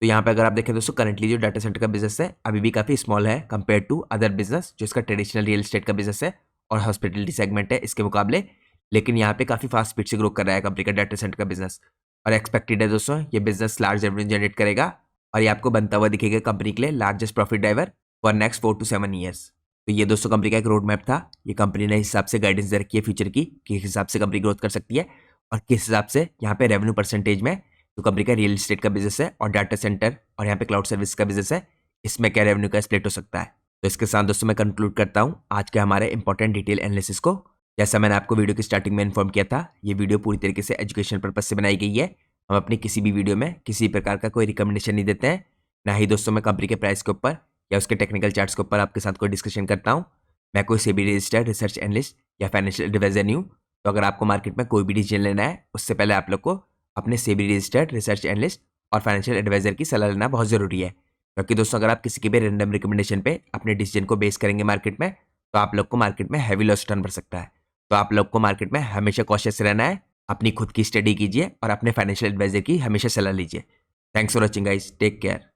तो यहाँ पे अगर आप देखें दोस्तों करंटली जो डाटा सेंटर का बिजनेस है अभी भी काफ़ी स्मॉल है कंपेयर टू अदर बिजनेस, जो इसका ट्रेडिशनल रियल एस्टेट का बिजनेस है और हॉस्पिटलिटी सेगमेंट है इसके मुकाबले। लेकिन यहाँ पे काफ़ी फास्ट स्पीड से ग्रो कर रहा है कंपनी का डाटा सेंटर का बिजनेस, और एक्सपेक्टेड है दोस्तों ये बिजनेस लार्ज रेवेन्यू जनरेट करेगा और ये आपको बनता हुआ दिखेगा कंपनी के लिए largest profit driver for next 4 to 7 years. तो ये दोस्तों कंपनी का एक रोड मैप था। ये कंपनी ने इस हिसाब से गाइडेंस दे रखी है फ्यूचर की, किस हिसाब से कंपनी ग्रोथ कर सकती है और किस हिसाब से यहाँ पे रेवेन्यू परसेंटेज में जो कंपनी का रियल एस्टेट का बिजनेस है और डाटा सेंटर और यहाँ पे क्लाउड सर्विस का बिजनेस है, इसमें क्या रेवेन्यू का स्प्लिट हो सकता है। तो इसके साथ दोस्तों मैं कंक्लूड करता हूँ आज के हमारे इंपॉर्टेंट डिटेल एनालिसिस को। जैसा मैंने आपको वीडियो की स्टार्टिंग में इन्फॉर्म किया था, ये वीडियो पूरी तरीके से एजुकेशन पर्पज से बनाई गई है। हम अपनी किसी भी वीडियो में किसी प्रकार का कोई रिकमेंडेशन नहीं देते हैं, ना ही दोस्तों मैं कंपनी के प्राइस के ऊपर या उसके टेक्निकल चार्ट्स के ऊपर आपके साथ कोई डिस्कशन करता हूँ। मैं कोई सेबी रजिस्टर्ड रिसर्च एनालिस्ट या फाइनेंशियल एडवाइजर नहीं हूँ। तो अगर आपको मार्केट में कोई भी डिसीजन लेना है उससे पहले आप लोग को अपने सेबी रजिस्टर्ड रिसर्च एनालिस्ट और फाइनेंशियल एडवाइजर की सलाह लेना बहुत ज़रूरी है, क्योंकि दोस्तों अगर आप किसी के भी रैंडम रिकमेंडेशन पे अपने डिसीजन को बेस करेंगे मार्केट में, तो आप लोग को मार्केट में हैवी लॉस टर्न पड़ सकता है। तो आप लोग को मार्केट में हमेशा कॉशियस रहना है, अपनी खुद की स्टडी कीजिए और अपने फाइनेंशियल एडवाइजर की हमेशा सलाह लीजिए। Thanks for watching guys, take care.